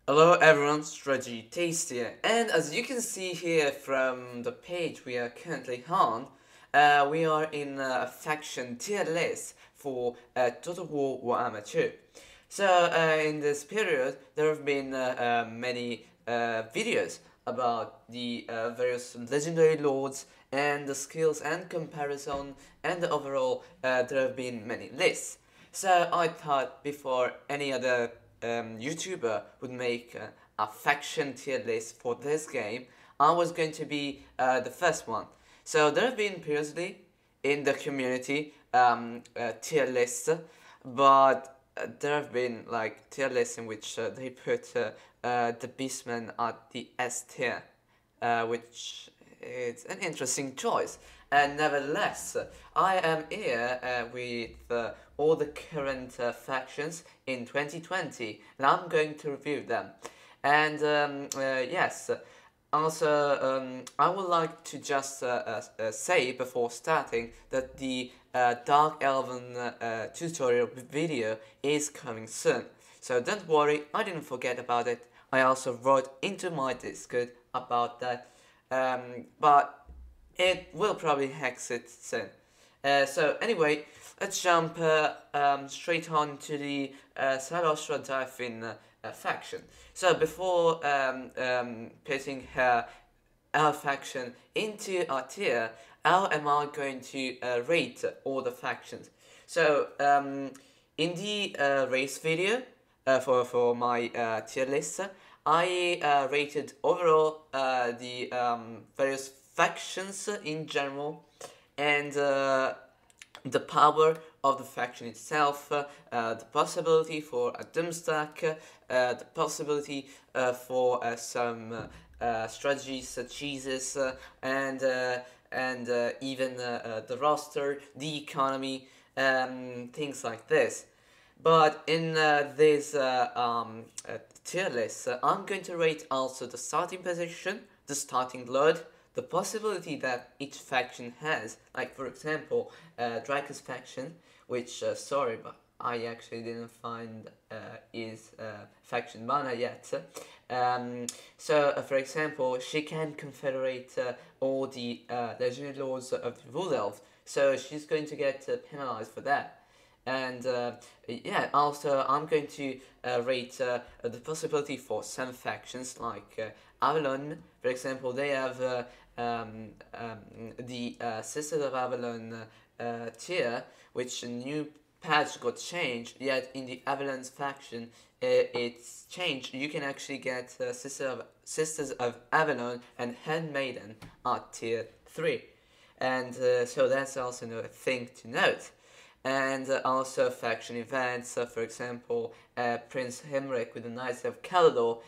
Hello everyone, Strategy Taste here, and as you can see here from the page we are currently on, we are in a faction tier list for Total War Warhammer 2. So in this period there have been many videos about the various legendary lords and the skills and comparison, and overall there have been many lists. So I thought before any other YouTuber would make a faction tier list for this game, I was going to be the first one. So there have been previously in the community tier lists, but there have been like tier lists in which they put the Beastmen at the S tier, which is an interesting choice. And nevertheless, I am here with all the current factions in 2020, and I'm going to review them. And yes, also I would like to just say before starting that the Dark Elven tutorial video is coming soon. So don't worry, I didn't forget about it. I also wrote into my Discord about that, but it will probably exit soon. So anyway, let's jump straight on to the Sarostra Dolphin faction. So before putting our faction into our tier, how am I going to rate all the factions? So in the race video for my tier list, I rated overall the various factions in general, and the power of the faction itself, the possibility for a doomstack, the possibility for some strategies, cheeses, and even the roster, the economy, things like this. But in this tier list, I'm going to rate also the starting position, the starting load, the possibility that each faction has, like for example, Draco's faction, which, sorry, but I actually didn't find his faction mana yet. So, for example, she can confederate all the legendary lords of the Wood Elf, so she's going to get penalized for that. And yeah, also I'm going to rate the possibility for some factions like Avalon, for example. They have the Sisters of Avalon tier, which a new patch got changed, yet in the Avalon's faction it's changed. You can actually get Sisters of Avalon and Handmaiden at tier 3. And so that's also a thing to note. And also faction events, for example, Prince Himric with the Knights of Caledor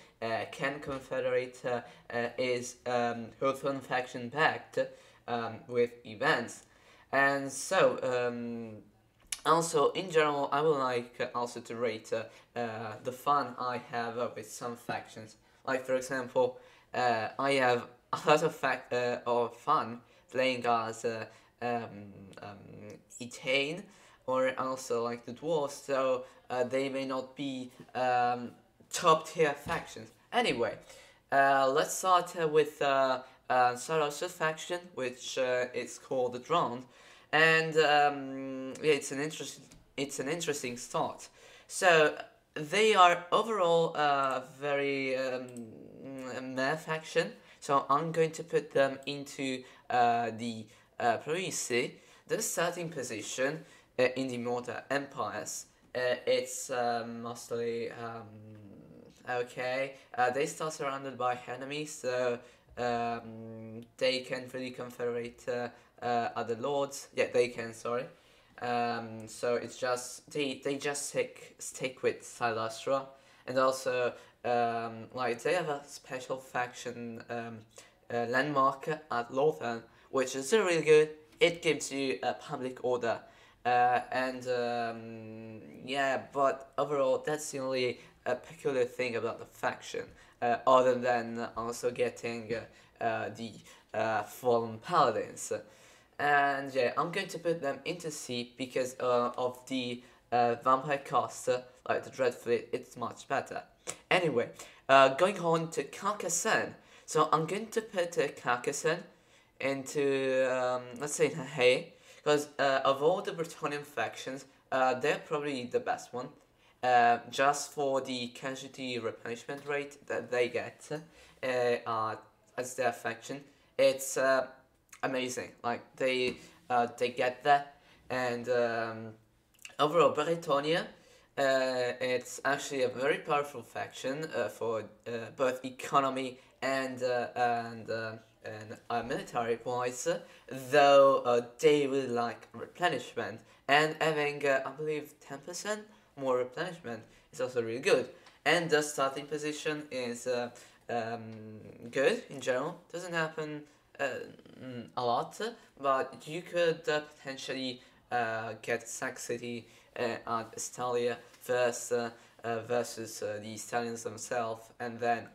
can confederate his Hawthorne faction pact with events. And so, also in general, I would like also to rate the fun I have with some factions. Like for example, I have a lot of fun playing as Etain, or also like the dwarves, so they may not be top tier factions. Anyway, let's start with Saros's faction, which is called the Drowned, and yeah, it's an interesting start. So they are overall very meh faction. So I'm going to put them into the probably the starting position in the Mortar Empires. It's mostly okay. They start surrounded by enemies, so they can't really confederate other lords. Yeah, they can. Sorry. So it's just they just stick with Silastra, and also like they have a special faction landmark at Lothern, which is really good. It gives you a public order. And yeah, but overall that's the only peculiar thing about the faction, other than also getting the fallen paladins. And yeah, I'm going to put them into C because of the vampire cost, like the Dread Fleet, it's much better. Anyway, going on to Carcassonne. So I'm going to put Carcassonne into, let's say, Hay, because of all the Bretonnian factions, they're probably the best one. Just for the casualty replenishment rate that they get as their faction, it's amazing. Like they get that, and overall Britannia, it's actually a very powerful faction for both economy and military wise, though they really like replenishment, and having I believe 10% more replenishment is also really good. And the starting position is good in general. Doesn't happen a lot, but you could potentially get Sac City at Estalia versus the Italians themselves, and then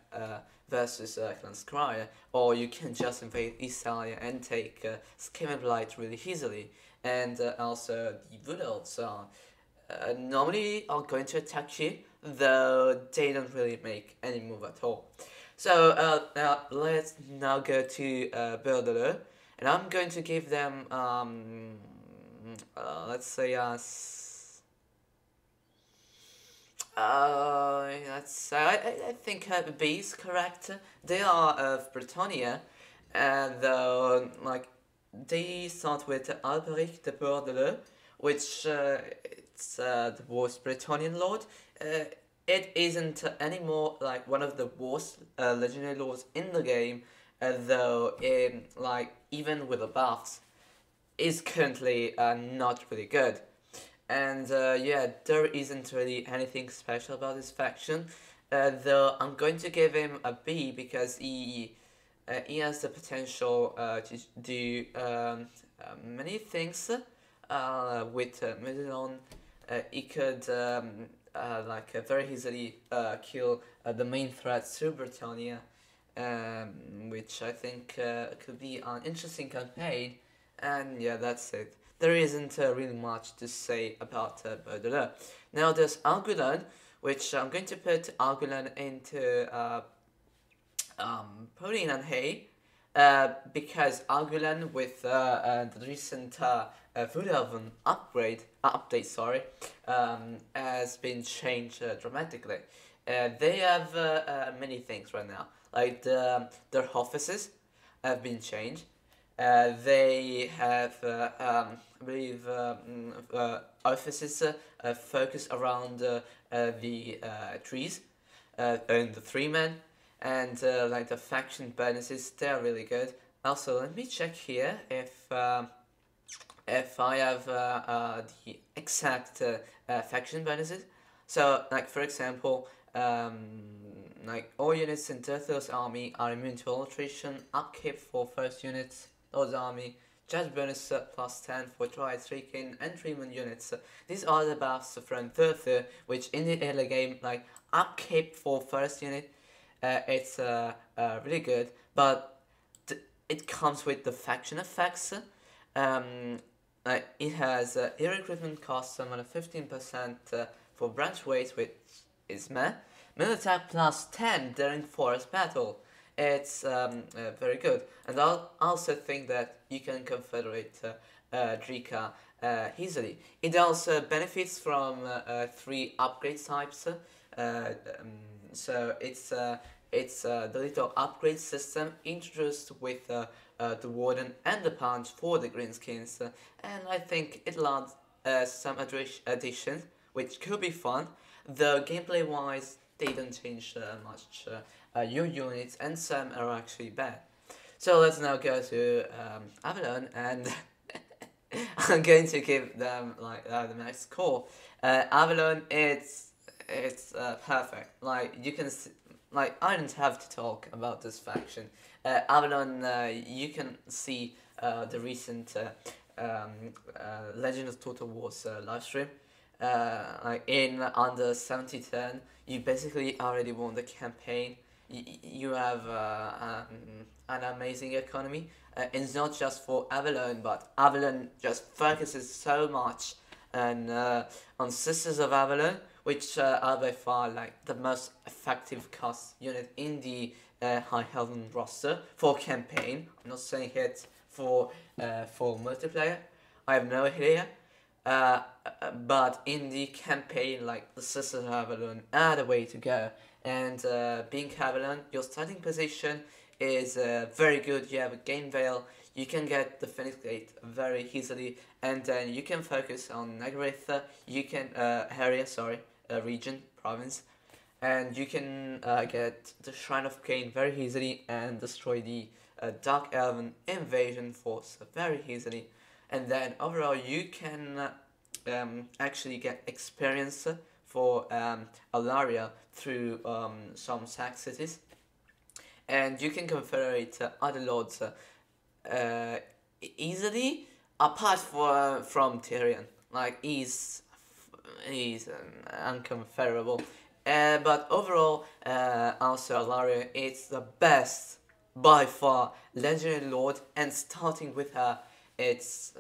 versus Clanskria, or you can just invade Italia and take Schema Blight really easily. And also the Wood Elves are normally are going to attack you, though they don't really make any move at all. So now let's now go to Bordelais, and I'm going to give them let's say I think B is correct. They are of Britannia, and like they start with Alberic de Bordelais, which it's the worst Bretonnian lord. It isn't anymore like one of the worst legendary lords in the game, though like even with the buffs, is currently not really good. And yeah, there isn't really anything special about this faction, though I'm going to give him a B because he has the potential to do many things with Medillon. He could very easily kill the main threat to Britannia, which I think could be an interesting campaign. And yeah, that's it. There isn't really much to say about Bordelais. Now there's Angoulême, which I'm going to put Angoulême into protein and hay, because Angoulême with the recent Voodoo update, has been changed dramatically. They have many things right now, like their offices have been changed. They have, I believe, offices focused around the trees and the three men, and like the faction bonuses, they're really good. Also, let me check here if I have the exact faction bonuses. So, like for example, like all units in Turtle's army are immune to all attrition, upkeep for first units. Lord's army, judge bonus plus 10 for Triad Stricken and Treatment units. These are the buffs from Turtle, which in the early game, like upkeep for first unit, it's really good, but it comes with the faction effects. It has hero recruitment cost summon a 15% for branch weight, which is meh. Mill attack plus 10 during forest battle. It's very good, and I also think that you can confederate Drika easily. It also benefits from 3 upgrade types, so it's the little upgrade system introduced with the Warden and the Punch for the Greenskins, and I think it'll add some additions which could be fun, though gameplay wise they don't change much your units, and some are actually bad. So let's now go to Avalon, and I'm going to give them like the max score. Avalon, it's perfect. Like you can like I don't have to talk about this faction. Avalon, you can see the recent Legend of Total Wars live stream. Like in under 70 turn, you basically already won the campaign. You have an amazing economy. It's not just for Avalon, but Avalon just focuses so much on Sisters of Avalon, which are by far like the most effective cost unit in the High Heaven roster for campaign. I'm not saying it for multiplayer. I have no idea. But in the campaign, like the Sisters of Avalon are the way to go. And being Avalon, your starting position is very good. You have a game veil. You can get the Phoenix Gate very easily, and then you can focus on Nagaritha. You can region, province, and you can get the Shrine of Cain very easily and destroy the Dark Elven invasion force very easily. And then overall you can actually get experience for Alaria through some sack cities, and you can confederate other lords easily apart from Tyrion. Like he's unconfederable. But overall, also Alaria is the best by far legendary lord, and starting with her, it's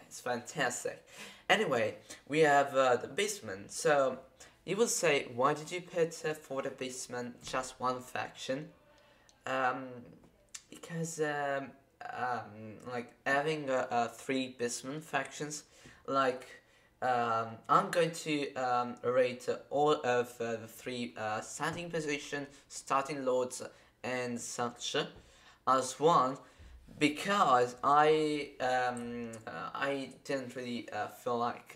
fantastic. Anyway, we have the Beastman. So you will say, why did you put for the Beastman just one faction? Because like having three Beastman factions, like I'm going to rate all of the three starting position, starting lords, and such as one, because I didn't really feel like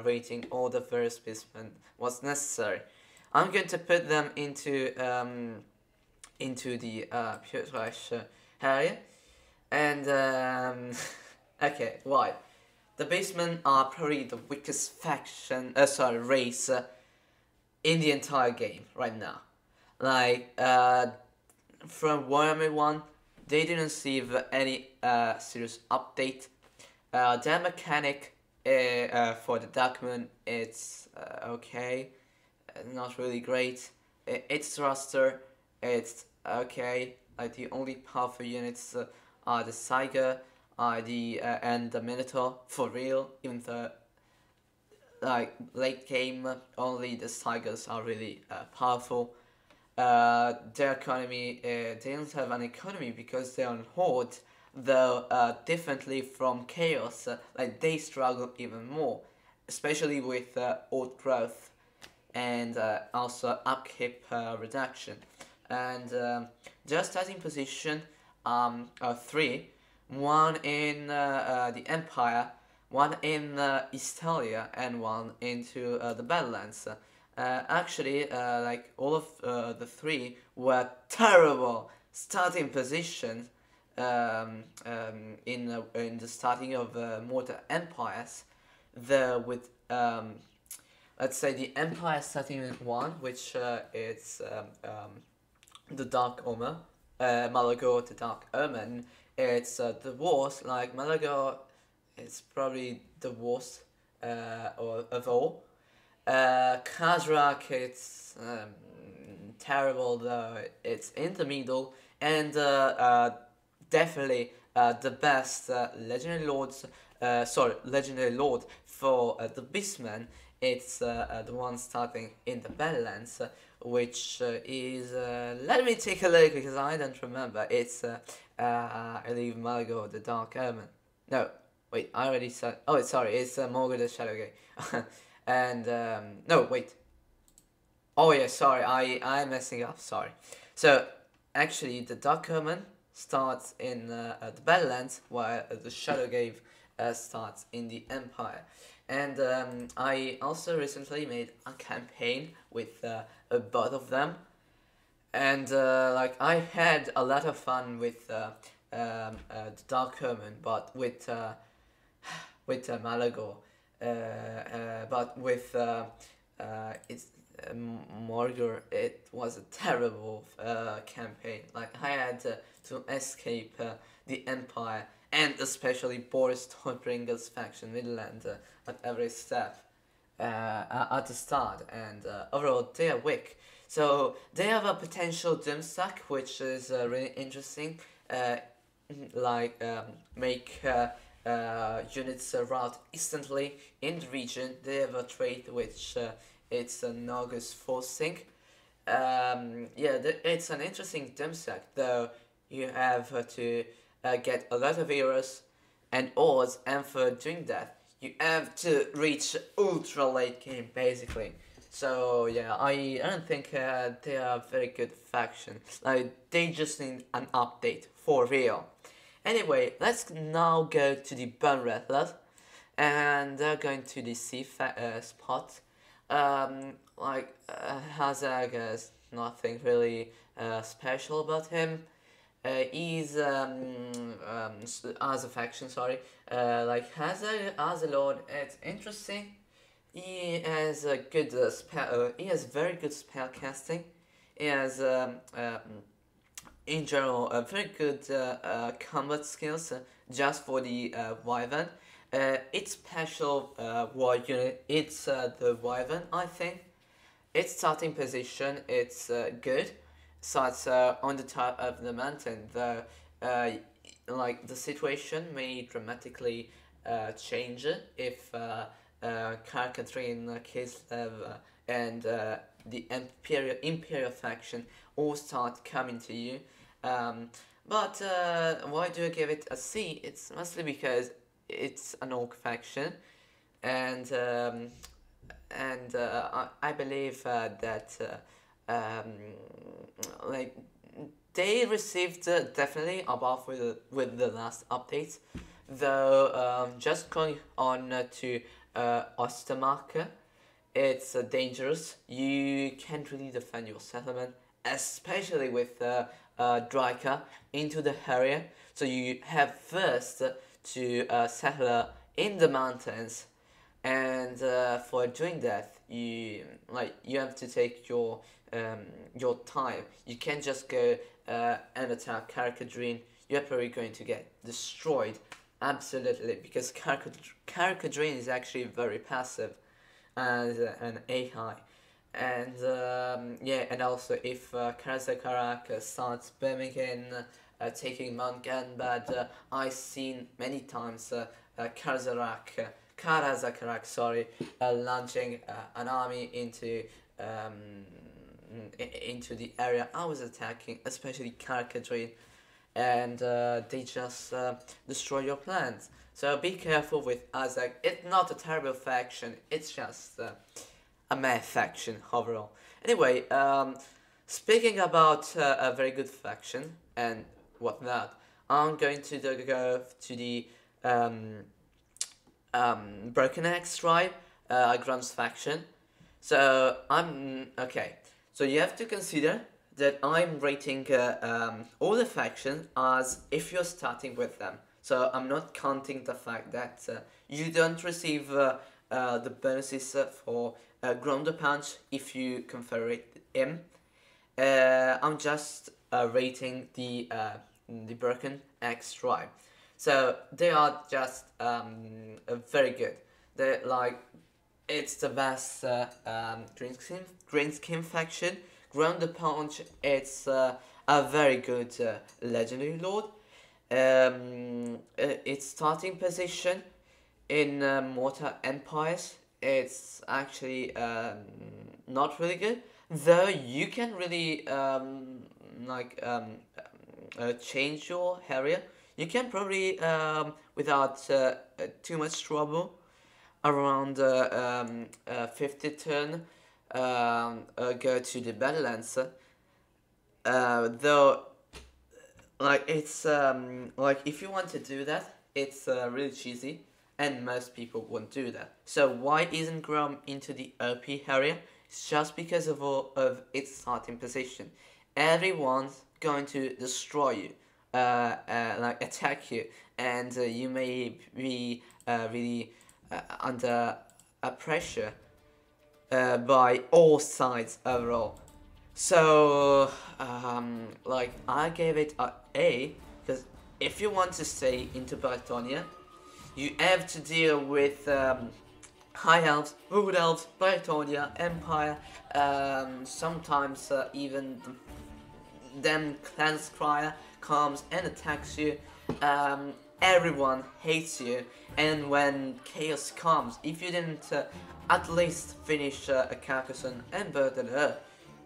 rating all the first Beastmen was necessary. I'm going to put them into the pure trash area, and okay, why? The Beastmen are probably the weakest faction, race in the entire game right now. Like from Warhammer 1, they didn't receive any serious update. Their mechanic for the Dark Moon, it's okay, not really great. Its roster, it's okay. Like the only powerful units are the Saiga, and the Minotaur for real. Even though like late game, only the Saigas are really powerful. Their economy, they don't have an economy because they're on Horde, though differently from Chaos, like they struggle even more, especially with old growth and also upkeep reduction. And their starting position are three, one in the Empire, one in Eastalia, and one into the Badlands. Actually, like all of the three were terrible starting positions in the starting of Mortal Empires. With let's say the Empire starting with one, which is the Dark Omen, Malagor the Dark Omen. It's the worst. Like Malagor is probably the worst of all. Kazrak, it's terrible, though it's in the middle, and definitely the best legendary legendary lord for the Beastman. It's the one starting in the Badlands, which is let me take a look because I don't remember. It's I believe Malagor the Dark Omen. No, wait, I already said. Oh, sorry, it's Morgul the Shadowgate. And no, wait. Oh yeah, sorry, I'm messing up. Sorry. So actually, the Dark Omen starts in the Badlands, while the Shadowgate starts in the Empire. And I also recently made a campaign with both of them, and like I had a lot of fun with the Dark Omen, but with Malagor. But with it's Morgul, it was a terrible campaign. Like I had to escape the Empire, and especially Boris Stormbringer's faction Midland at every step at the start, and overall they are weak. So they have a potential Doom stack, which is really interesting. Like make units route instantly in the region. They have a trait which It's an August 4th sync. Yeah, it's an interesting dim set, though you have to get a lot of heroes and ores, and for doing that, you have to reach ultra late game, basically. So yeah, I don't think they are a very good faction. Like, they just need an update, for real. Anyway, let's now go to the Bone Rattlers, and they're going to the spot. Hazag is nothing really special about him. He's as a faction, sorry. Like Hazag as a lord, it's interesting. He has a good spell. He has very good spell casting. He has in general very good combat skills just for the wyvern. Its special war unit, it's the wyvern, I think. Its starting position, it's good. So it's on the top of the mountain. Like the situation may dramatically change if Karkatrin, Kislev, and the Imperial faction all start coming to you. But why do I give it a C? It's mostly because it's an orc faction, and I believe that like they received definitely a buff with the last updates. Though just going on to Ostermark, it's dangerous. You can't really defend your settlement, especially with Draika into the area. So you have first to settle in the mountains, and for doing that, you have to take your time. You can't just go and attack Karkadrin. You're probably going to get destroyed, absolutely, because Karkadrin is actually very passive as an AI. And yeah, and also if Karazakarak starts booming in, taking Mount Ganbad, I've seen many times Karazakarak, sorry, launching an army into the area I was attacking, especially Karkadrin, and they just destroy your plans. So be careful with Azak. It's not a terrible faction, it's just a meh faction overall. Anyway, speaking about a very good faction and whatnot, I'm going to go to the Broken Axe tribe, Grunts faction. So okay. So you have to consider that I'm rating all the factions as if you're starting with them. So I'm not counting the fact that you don't receive the bonuses for ground punch if you confederate him. I'm just rating the Broken Axe tribe. So they are just very good. They're like, it's the best green skin faction. Ground punch, it's a very good legendary lord. Its starting position in Mortar Empires, it's actually not really good, though you can really change your area. You can probably without too much trouble around 50 turn go to the Battlelands, though like it's like if you want to do that, it's really cheesy and most people won't do that. So why isn't Grom into the OP area? It's just because of its starting position. Everyone's going to destroy you, like attack you, and you may be really under a pressure by all sides overall. So like I gave it a A because if you want to stay into Britonia, you have to deal with High Elves, Wood Elves, Britonia, Empire, sometimes even then Clan Scryer comes and attacks you. Everyone hates you, and when chaos comes, if you didn't at least finish Carcassonne and burden her,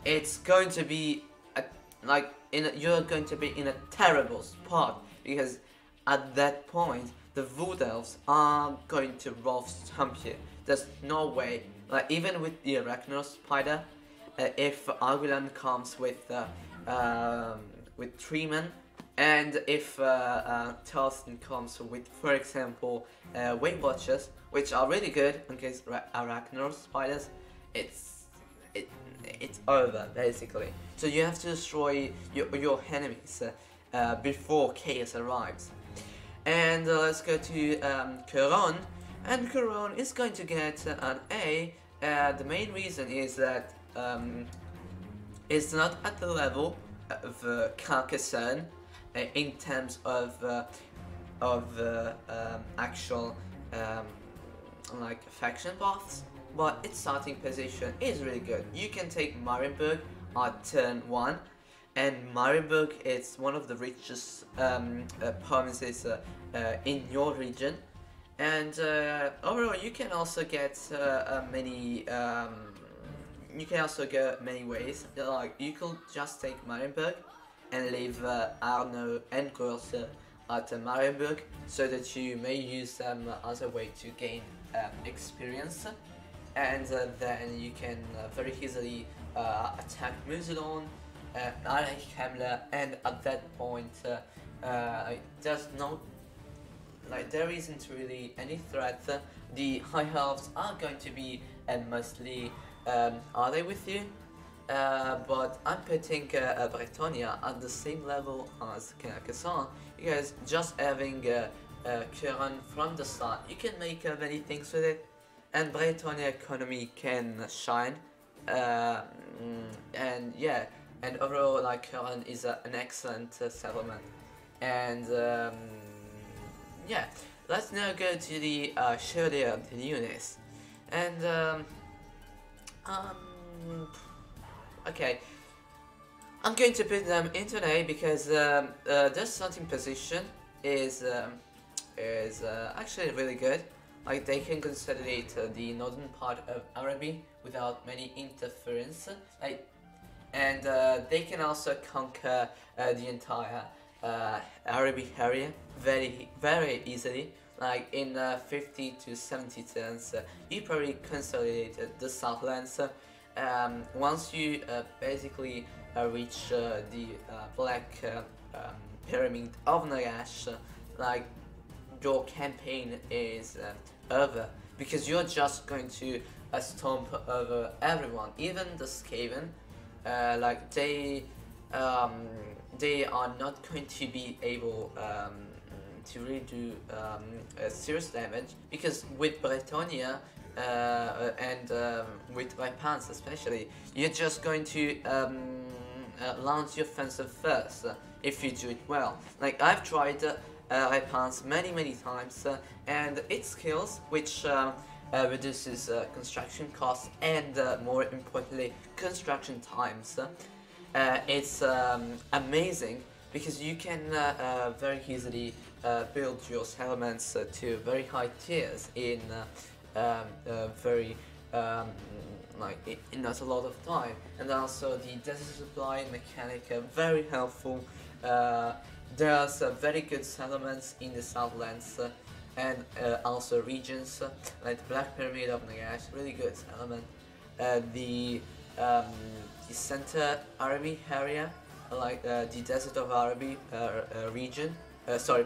it's going to be you're going to be in a terrible spot, because at that point the Wood Elves are going to rough stomp you. There's no way. Like, even with the Arachno Spider, if Argulan comes with 3 men, and if Charleston comes with, for example, Weight Watchers, which are really good against Arachno Spiders, it's over basically. So you have to destroy your enemies before chaos arrives. And let's go to Caron, and Caron is going to get an A. The main reason is that it's not at the level of Carcassonne in terms of actual like faction paths, but its starting position is really good. You can take Marienburg at turn 1, and Marienburg is one of the richest provinces in your region, and overall you can also get many ways. Like, you could just take Marienburg and leave Arno and Grosser at Marienburg, so that you may use them as a way to gain experience, and then you can very easily attack Muselon, Hemler, and at that point there isn't really any threat. The High Elves are going to be mostly ally with you, but I'm putting Bretonia at the same level as Carcassonne, because just having Caron from the start, you can make many things with it, and Bretonia economy can shine, and yeah, and overall, like, Caron is an excellent settlement. And yeah, let's now go to the Chevalier of the Newness, and okay, I'm going to put them in today because their starting position is actually really good. Like, they can consolidate the northern part of Araby without many interference, and they can also conquer the entire Araby area very easily. Like, in 50 to 70 turns, you probably consolidated the Southlands. Once you basically reach the Black Pyramid of Nagash, like, your campaign is over, because you're just going to stomp over everyone, even the Skaven. Like, they are not going to be able to really do serious damage, because with Bretonia and with Ripans especially, you're just going to launch your offensive first if you do it well. Like, I've tried Ripans many times, and its skills, which reduces construction costs and more importantly construction times, it's amazing, because you can very easily build your settlements to very high tiers in in not a lot of time. And also the desert supply mechanic very helpful. There's very good settlements in the Southlands and also regions like the Black Pyramid of Nagash, really good settlement. The center Araby area, like the Desert of Araby region,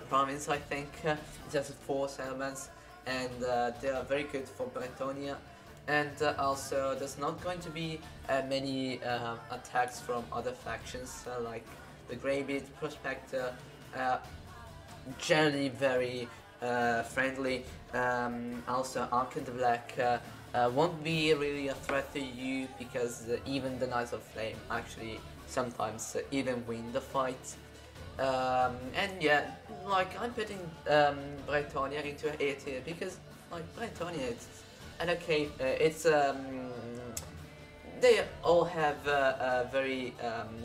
province, I think, it has 4 settlements, and they are very good for Bretonia. And also there's not going to be many attacks from other factions, like the Greybeard Prospector, generally very friendly. Also Arkan the Black won't be really a threat to you, because even the Knights of Flame actually sometimes even win the fight. And yeah, like, I'm putting Bretonia into A tier, because like Bretonia, it's they all have very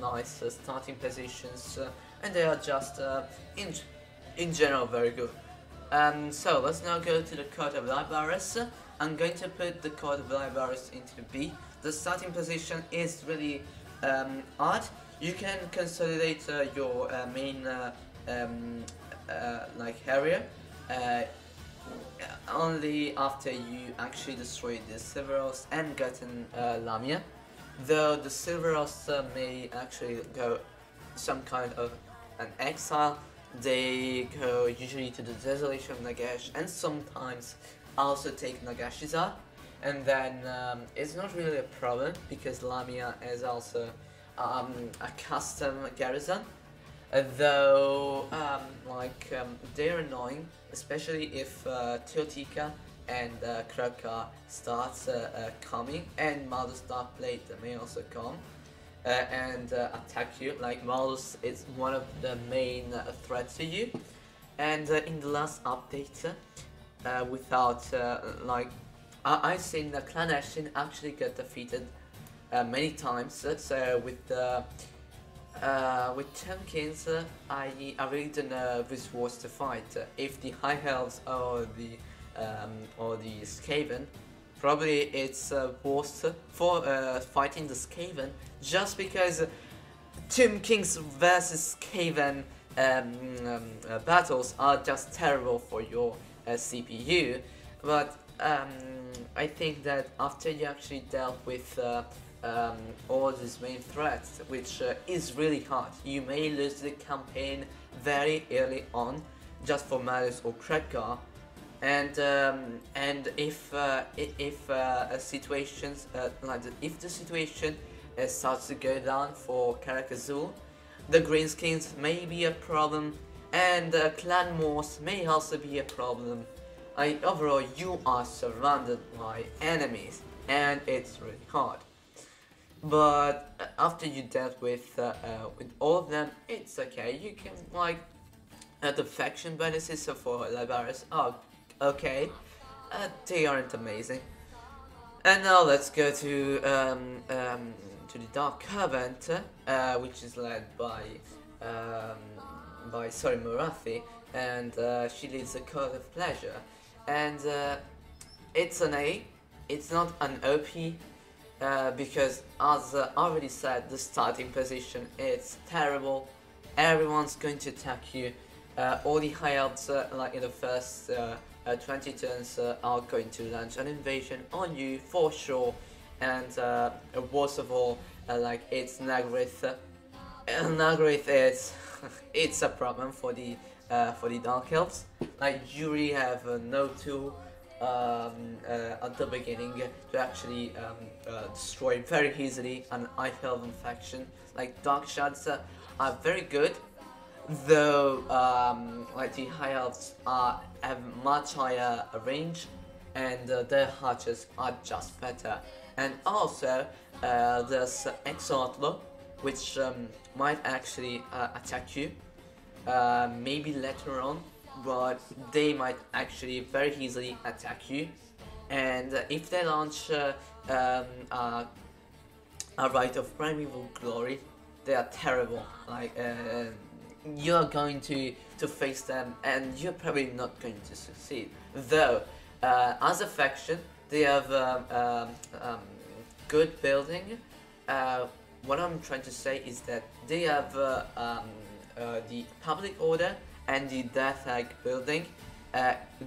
nice starting positions, and they are just in general very good. So let's now go to the Court of Libaris, I'm going to put the code of Libraries into the B. The starting position is really odd. You can consolidate your main like area only after you actually destroy the Silveros and gotten Lamia. Though the Silveros may actually go some kind of an exile, they go usually to the Desolation of Nagash and sometimes also take Nagashizar, and then it's not really a problem because Lamia is also a custom garrison, though they're annoying, especially if Teotika and Kraka starts coming, and Maldus Darkblade may also come and attack you. Like Maldus is one of the main threats to you, and in the last update, without I've seen the Clan Ashen actually get defeated many times. So with Temkins, I really don't know which was to fight. If the High Elves or the Skaven, probably it's worse for fighting the Skaven, just because Tomb Kings versus Skaven battles are just terrible for your CPU. But I think that after you actually dealt with all these main threats, which is really hard, you may lose the campaign very early on just for Malus or Krekgar. And if situations if the situation starts to go down for Karakazul, the Greenskins may be a problem, and Clan Morse may also be a problem. Overall, you are surrounded by enemies, and it's really hard. But after you dealt with all of them, it's okay. You can the faction bonuses for Libraries are okay. They aren't amazing. And now let's go to the Dark Covenant, which is led by Murathi, and she leads the Code of Pleasure. And it's an A. It's not an OP. Because as already said, the starting position is terrible. Everyone's going to attack you. All the high elves in the first 20 turns are going to launch an invasion on you for sure. And worst of all, it's Nagrith. Nagrith is it's a problem for the Dark Elves. You really have no tool at the beginning to actually destroy very easily an Ice Elven faction. Dark Shards are very good, though the High Elves have much higher range, and their hatches are just better. And also there's Exotlo, which might actually attack you maybe later on, but they might actually very easily attack you. And if they launch a Rite of Primeval Glory, they are terrible. You're going to face them, and you're probably not going to succeed. Though, as a faction, they have good building. What I'm trying to say is that they have the Public Order and the Death Egg building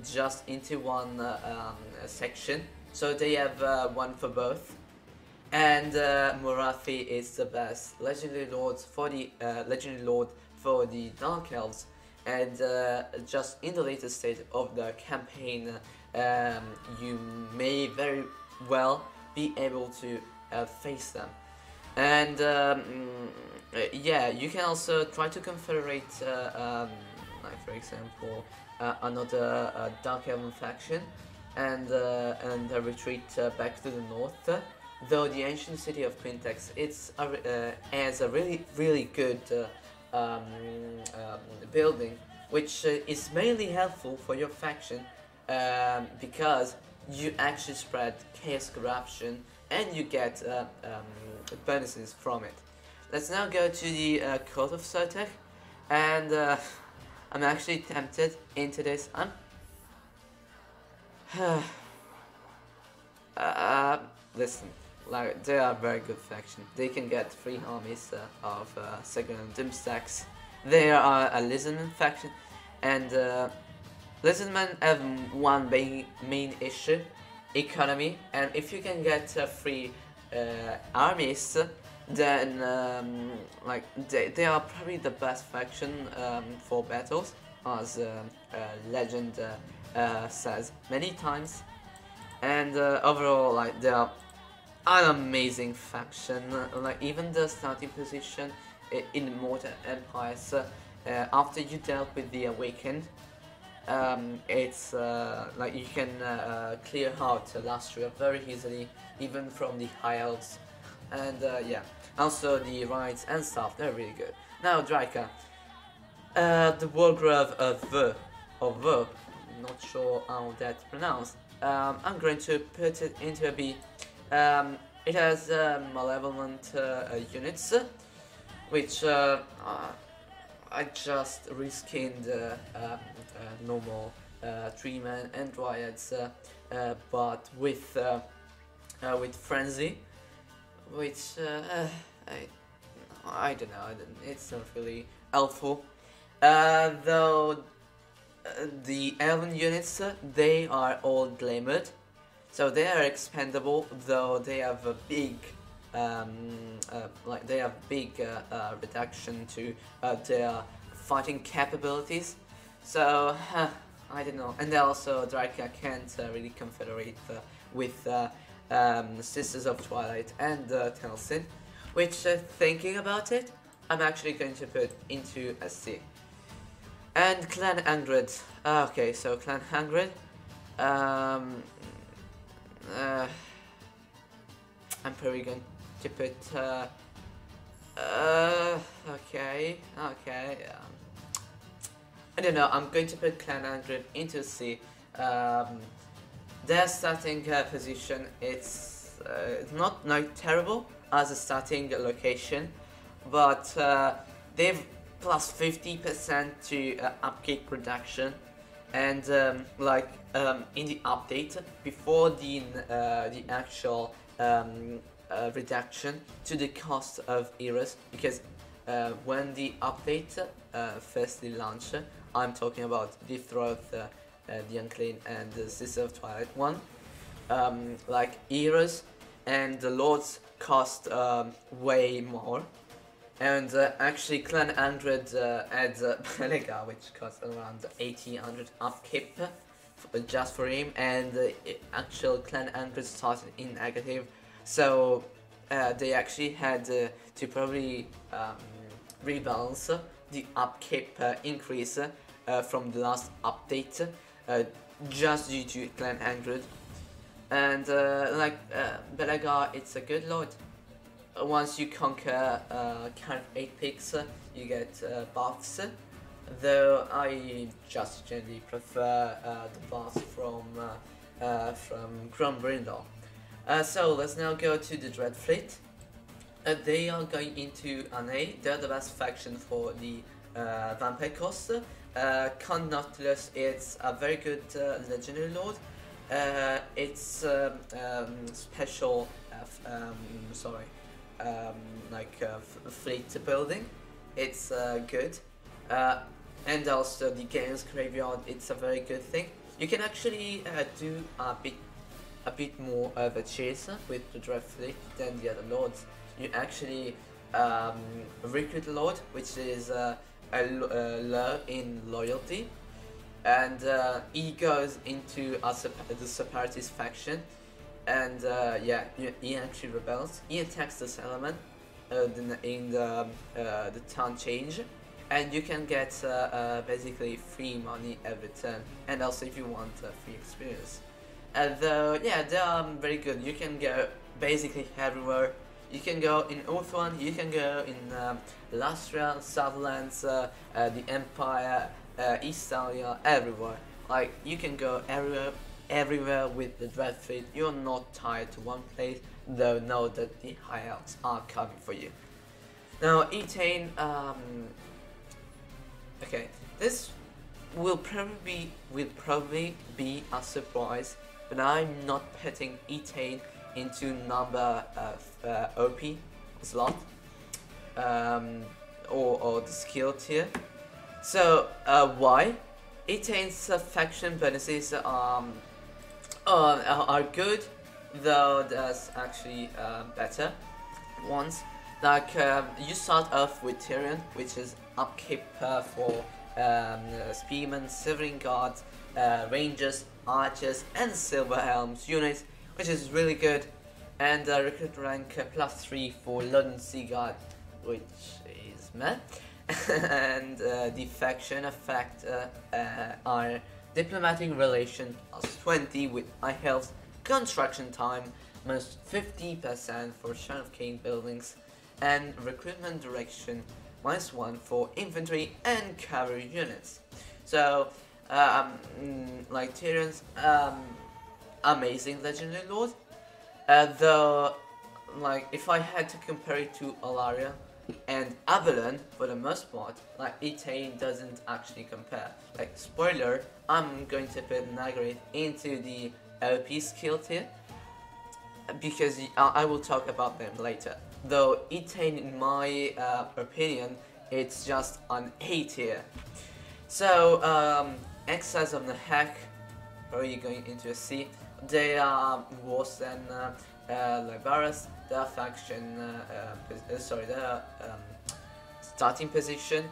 just into one section, so they have one for both. And Murathi is the best legendary lord for the Dark Elves, and just in the later stage of the campaign, you may very well be able to face them. And yeah, you can also try to confederate for example another Dark Elven faction and retreat back to the north. Though the ancient city of Quintex has a really good building, which is mainly helpful for your faction because you actually spread chaos corruption and you get bonuses from it. Let's now go to the Cult of Sotek, and I'm actually tempted into this. Uh, listen, like they are a very good faction. They can get 3 armies of second and dim stacks. They are a lizardman faction, and lizardmen have one main issue: economy. And if you can get 3 armies, then like they are probably the best faction for battles, as legend says many times. And overall, like they are an amazing faction. Like even the starting position in modern empires, after you dealt with the awakened, it's like you can clear out Lastria very easily, even from the high elves. And yeah, also the rides and stuff, they're really good. Now Draika, the Wargrove of Verb, not sure how that's pronounced. I'm going to put it into a B. It has malevolent units, which I just reskinned normal 3-man and dryads, but with frenzy, which I don't know, it's not really helpful. Though the elven units, they are all glamored, so they are expendable, though they have a big reduction to their fighting capabilities. So I don't know. And also Draika can't really confederate with Sisters of Twilight and Telsin, which thinking about it, I'm actually going to put into a C. And Clan Angred. Okay, so Clan Angred. I'm probably going to put. Okay. I don't know. I'm going to put Clan Angred into C. Their starting position, it's not terrible as a starting location, but they've plus 50% to upkeep reduction, and in the update before the actual reduction to the cost of eras, because when the update firstly launched, I'm talking about the Throth, the Unclean, and the Sister of Twilight one, like eras and the lords cost way more. And actually Clan Angred adds Belega, which costs around 1800 upkeep just for him, and actual Clan Angred started in negative, so they actually had to probably rebalance the upkeep increase from the last update, just due to Clan Angred. And Belega, it's a good lord. Once you conquer kind of 8 picks, you get buffs, though I just generally prefer the buffs from Grombrindal. So let's now go to the Dread Fleet. They are going into an A. They're the best faction for the Vampire cost. Count Nautilus, it's a very good legendary lord. It's special, fleet building. It's good, and also the games graveyard. It's a very good thing. You can actually do a bit more of a chase with the Dread Fleet than the other lords. You actually recruit lord, which is low in loyalty, and he goes into the separatist faction, and yeah, he actually rebels. He attacks the settlement in the town change, and you can get basically free money every turn, and also if you want free experience. Though yeah, they are very good. You can go basically everywhere. You can go in Ulthuan, you can go in Lastria, Southlands, the Empire, Eastalia, everywhere. Like, you can go everywhere with the Dread Fleet. You're not tied to one place, though know that the High Elves are coming for you. Now, Etain, okay, this will probably be a surprise but I'm not putting Etain into number OP slot or the skill tier. So why? Etain's faction bonuses are good, though there's actually better ones. Like you start off with Tyrion, which is upkeep for spearmen, silvering guards, rangers, archers, and silver helms units, which is really good. And recruit rank +3 for London Sea Guard, which is meh. And the faction effect are diplomatic relation +20 with high health, construction time -50% for Shrine of King buildings, and recruitment direction -1 for infantry and cavalry units. So like Tyrion's amazing legendary lord, though like if I had to compare it to Alaria and Avalon, for the most part, like Etain doesn't actually compare. Like spoiler, I'm going to put Nagarythe into the OP skill tier because I will talk about them later. Though Etain, in my opinion, it's just an A tier. So Exiles of the Hack, are you going into a C? They are worse than Lybaris. Their faction, their starting position,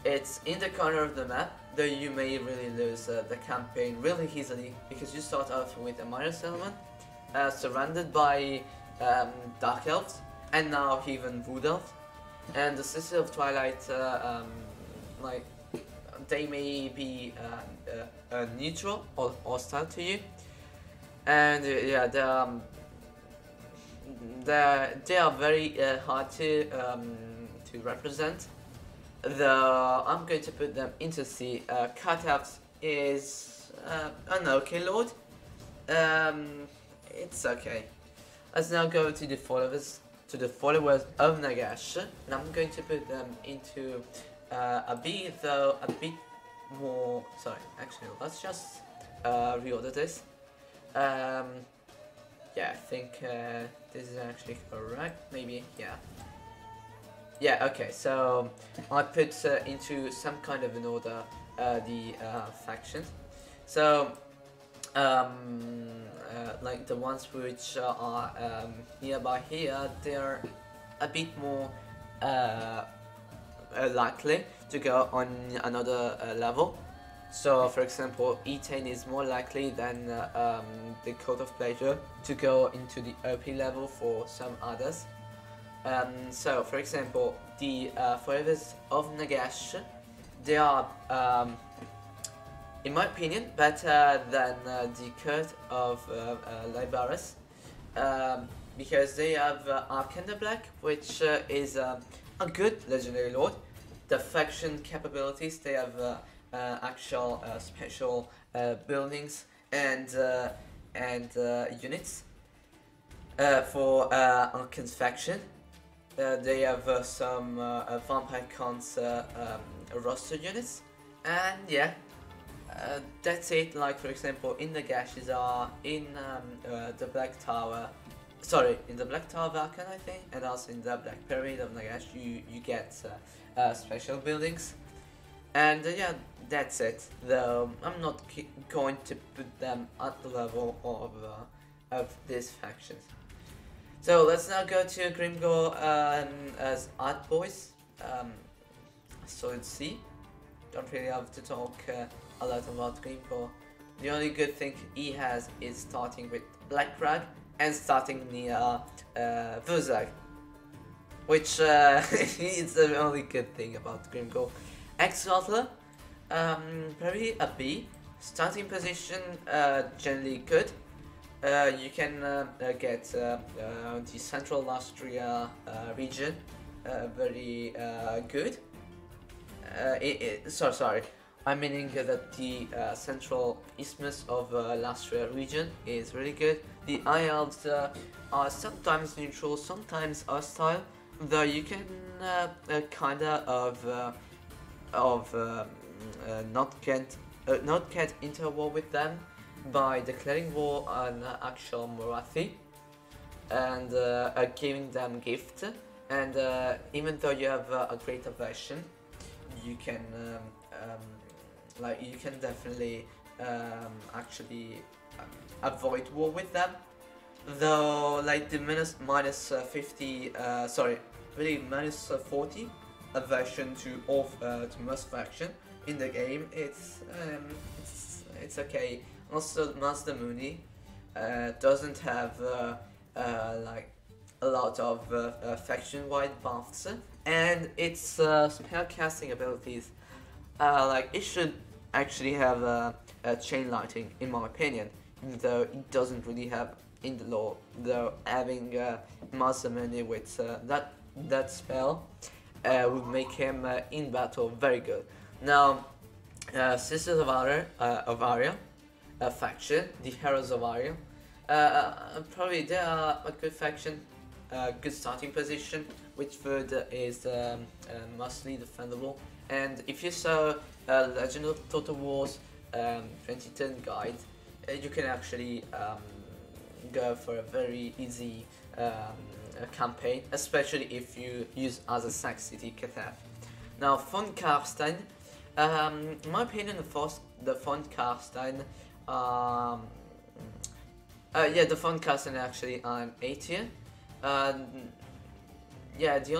it's in the corner of the map, though you may really lose the campaign really easily because you start off with a minor settlement surrounded by Dark Elves and now even Wood Elves, and the Sisters of Twilight, like they may be neutral or hostile to you, and yeah, they are very hard to represent. Though I'm going to put them into C. Cutouts is an okay lord. It's okay. Let's now go to the followers of Nagash, and I'm going to put them into a B, though a bit more. Sorry, actually, let's just reorder this. Yeah, I think this is actually correct. Maybe, yeah. Yeah, okay, so I put into some kind of an order the factions. So, like the ones which are nearby here, they're a bit more likely to go on another level. So, for example, Etain is more likely than the Code of Pleasure to go into the OP level for some others. So, for example, the Followers of Nagash, they are, in my opinion, better than the Code of Lybaris, because they have Arcanda Black, which is a good legendary lord. The faction capabilities, they have actual special buildings and units for Arcan's faction. They have some Vampire Cons roster units, and yeah, that's it. Like for example, in the Gashes are in the Black Tower. Sorry, in the Black Tower of Arcan, I think, and also in the Black Pyramid of Nagash, you get special buildings. And yeah, that's it. Though I'm not going to put them at the level of these factions. So let's now go to Grimgor as Art Boys. Solid C. Don't really have to talk a lot about Grimgor. The only good thing he has is starting with Black Crag and starting near Vuzag, which is the only good thing about Grimgor. X-Rattler, probably a B. Starting position, generally good. You can get the Central Austria region, very good. Sorry, I'm meaning that the Central Isthmus of Austria region is really good. The High Elves are sometimes neutral, sometimes hostile, though you can kinda not get into a war with them, by declaring war on actual Marathi and giving them gift. And even though you have a greater version, you can you can definitely actually avoid war with them. Though like the minus 50, sorry, really minus 40 aversion to all to most faction in the game, it's okay. Also, Master Mooney doesn't have like a lot of faction-wide buffs, and its spell casting abilities, like it should actually have a chain lighting in my opinion, even though it doesn't really have in the lore. Though having Master Mooney with that spell would make him in battle very good. Now, Sisters of Aria faction, the Heroes of Aria, probably they are a good faction, good starting position, which food is mostly defendable. And if you saw Legend of Total Wars 2010 guide, you can actually go for a very easy campaign, especially if you use as a Sac City Cathef. Now, von Karstein, in my opinion, the von Karstein, yeah, the von Karstein actually I'm 8 tier. Yeah, the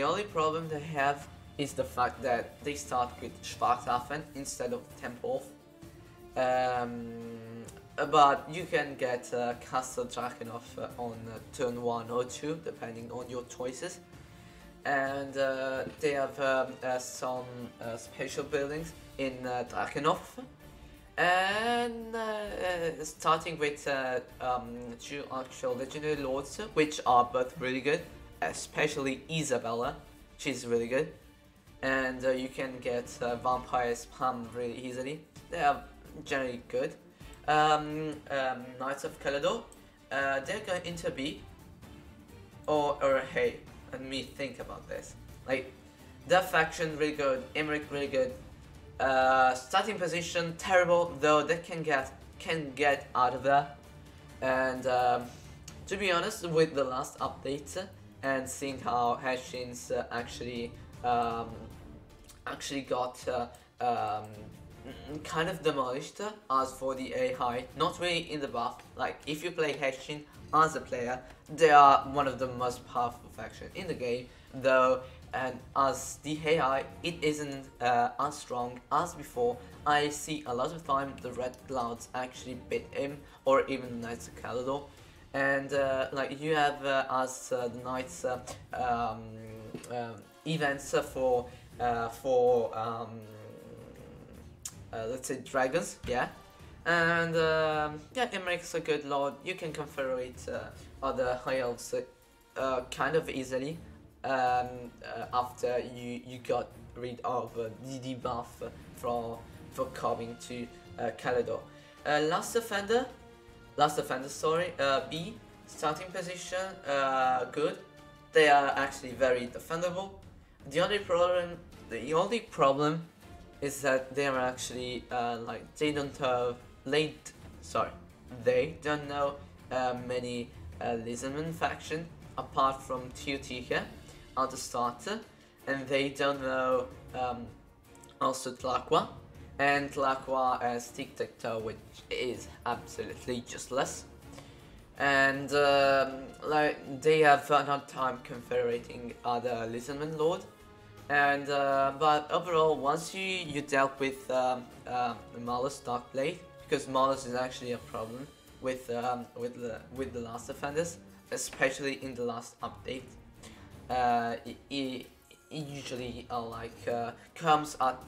only problem they have is the fact that they start with Schwarzwaffen instead of Tempelhof. But you can get Castle Drakenhof on turn 1 or 2, depending on your choices. And they have some special buildings in Drakenhof. And starting with 2 actual legendary lords, which are both really good, especially Isabella, she's really good. And you can get vampire spam really easily. They are generally good. Knights of Caledor, they're going into B, or hey, let me think about this. Like, that faction really good, Emmerich really good. Starting position terrible, though they can get out of there. And to be honest, with the last update and seeing how Hashins actually got kind of demolished. As for the AI, not really in the buff. Like, if you play Heshin as a player, they are one of the most powerful faction in the game, though. And as the AI, it isn't as strong as before. I see a lot of time the Red Clouds actually beat him, or even the Knights of Caledor. And like, you have as the Knights events for let's say dragons, yeah. And yeah, Emmerich's a good lord. You can confederate other high elves kind of easily after you got rid of the debuff for coming to Caledor. Last offender, sorry, B, starting position, good. They are actually very defendable. The only problem is that they are actually like they don't know many Lizardman faction apart from Teotihuacan at the start, and they don't know also Tlaqua, and Tlaqua as tic-tac-toe, which is absolutely useless. And like, they have a hard time confederating other Lizardman lord. And but overall, once you dealt with Malus Darkblade, because Malus is actually a problem with the last offenders, especially in the last update. It usually comes at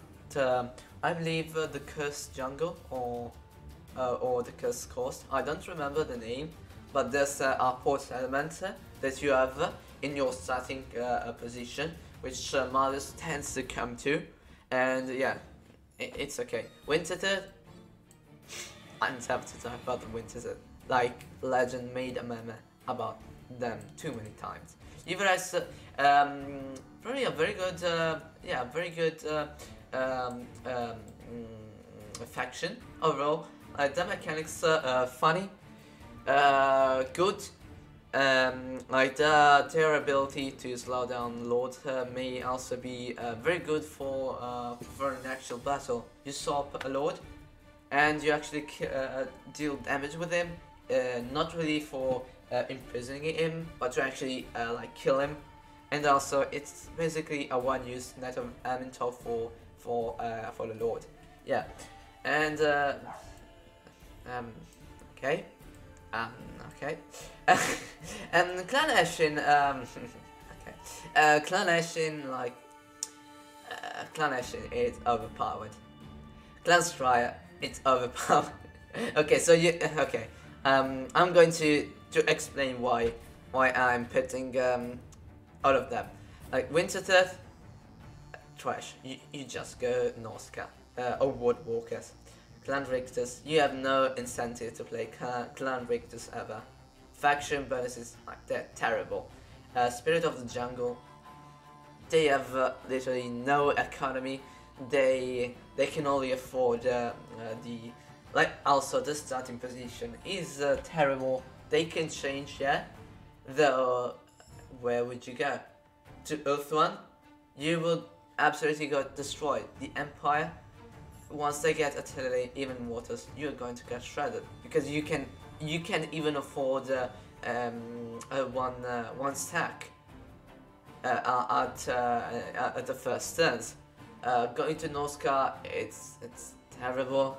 I believe the Cursed Jungle or the Cursed Coast. I don't remember the name, but there's a port element that you have in your starting position, which Malus tends to come to, and yeah, it's okay. Winterted, I'm happy to talk about the Winterted. Like, Legend made a meme about them too many times. Everest, probably a very good, faction overall. the mechanics funny, good. Like their ability to slow down Lord may also be very good for an actual battle. You swap a Lord, and you actually deal damage with him, not really for imprisoning him, but to actually like kill him. And also, it's basically a one-use net of Mentor for the Lord. Yeah, and okay, okay, and Clan Ashen, okay, Clan Ashen, like Clan Ashen is overpowered. Clan Scryer, it's overpowered. Okay, so okay, I'm going to explain why I'm putting all of them. Like Winter Death, trash. You just go Norska or Woodwalkers. Clan Rictus, you have no incentive to play Clan Rictus ever. Faction bonuses, like they're terrible. Spirit of the Jungle, they have literally no economy. They can only afford the like. Also, the starting position is terrible. They can change, yeah. Though, where would you go? To Earth One, you will absolutely get destroyed. The Empire, once they get artillery, even waters, you're going to get shredded because you can't even afford one stack at the first turns. Going to Norska, it's terrible,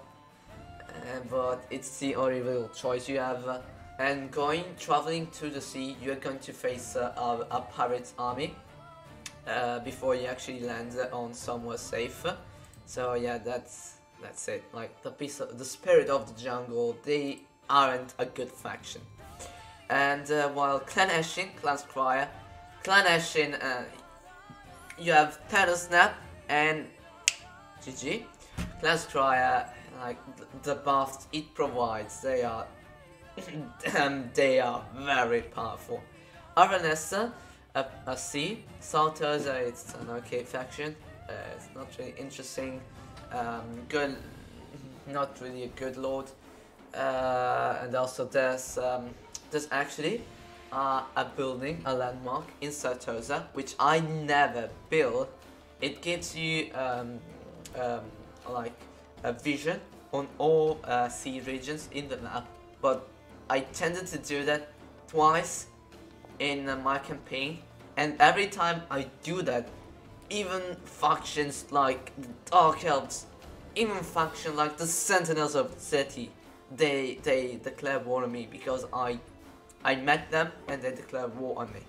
but it's the only real choice you have. And traveling to the sea, you're going to face a pirate army before you actually land on somewhere safe. So yeah, that's it. Like the Spirit of the Jungle, they aren't a good faction. And while Clan Ashen, Clan Scryer, Clan Ashen, you have Terror Snap and GG. Clan Scryer, like the buffs it provides, they are they are very powerful. Aranessa, a C. Saltosa, it's an okay faction. It's not really interesting. Good, not really a good lord. And also there's actually a building, a landmark in Saltosa, which I never built. It gives you like a vision on all sea regions in the map, but I tended to do that twice in my campaign, and every time I do that, even factions like the Dark Elves, even factions like the Sentinels of the City, they declare war on me because I met them and they declared war on me.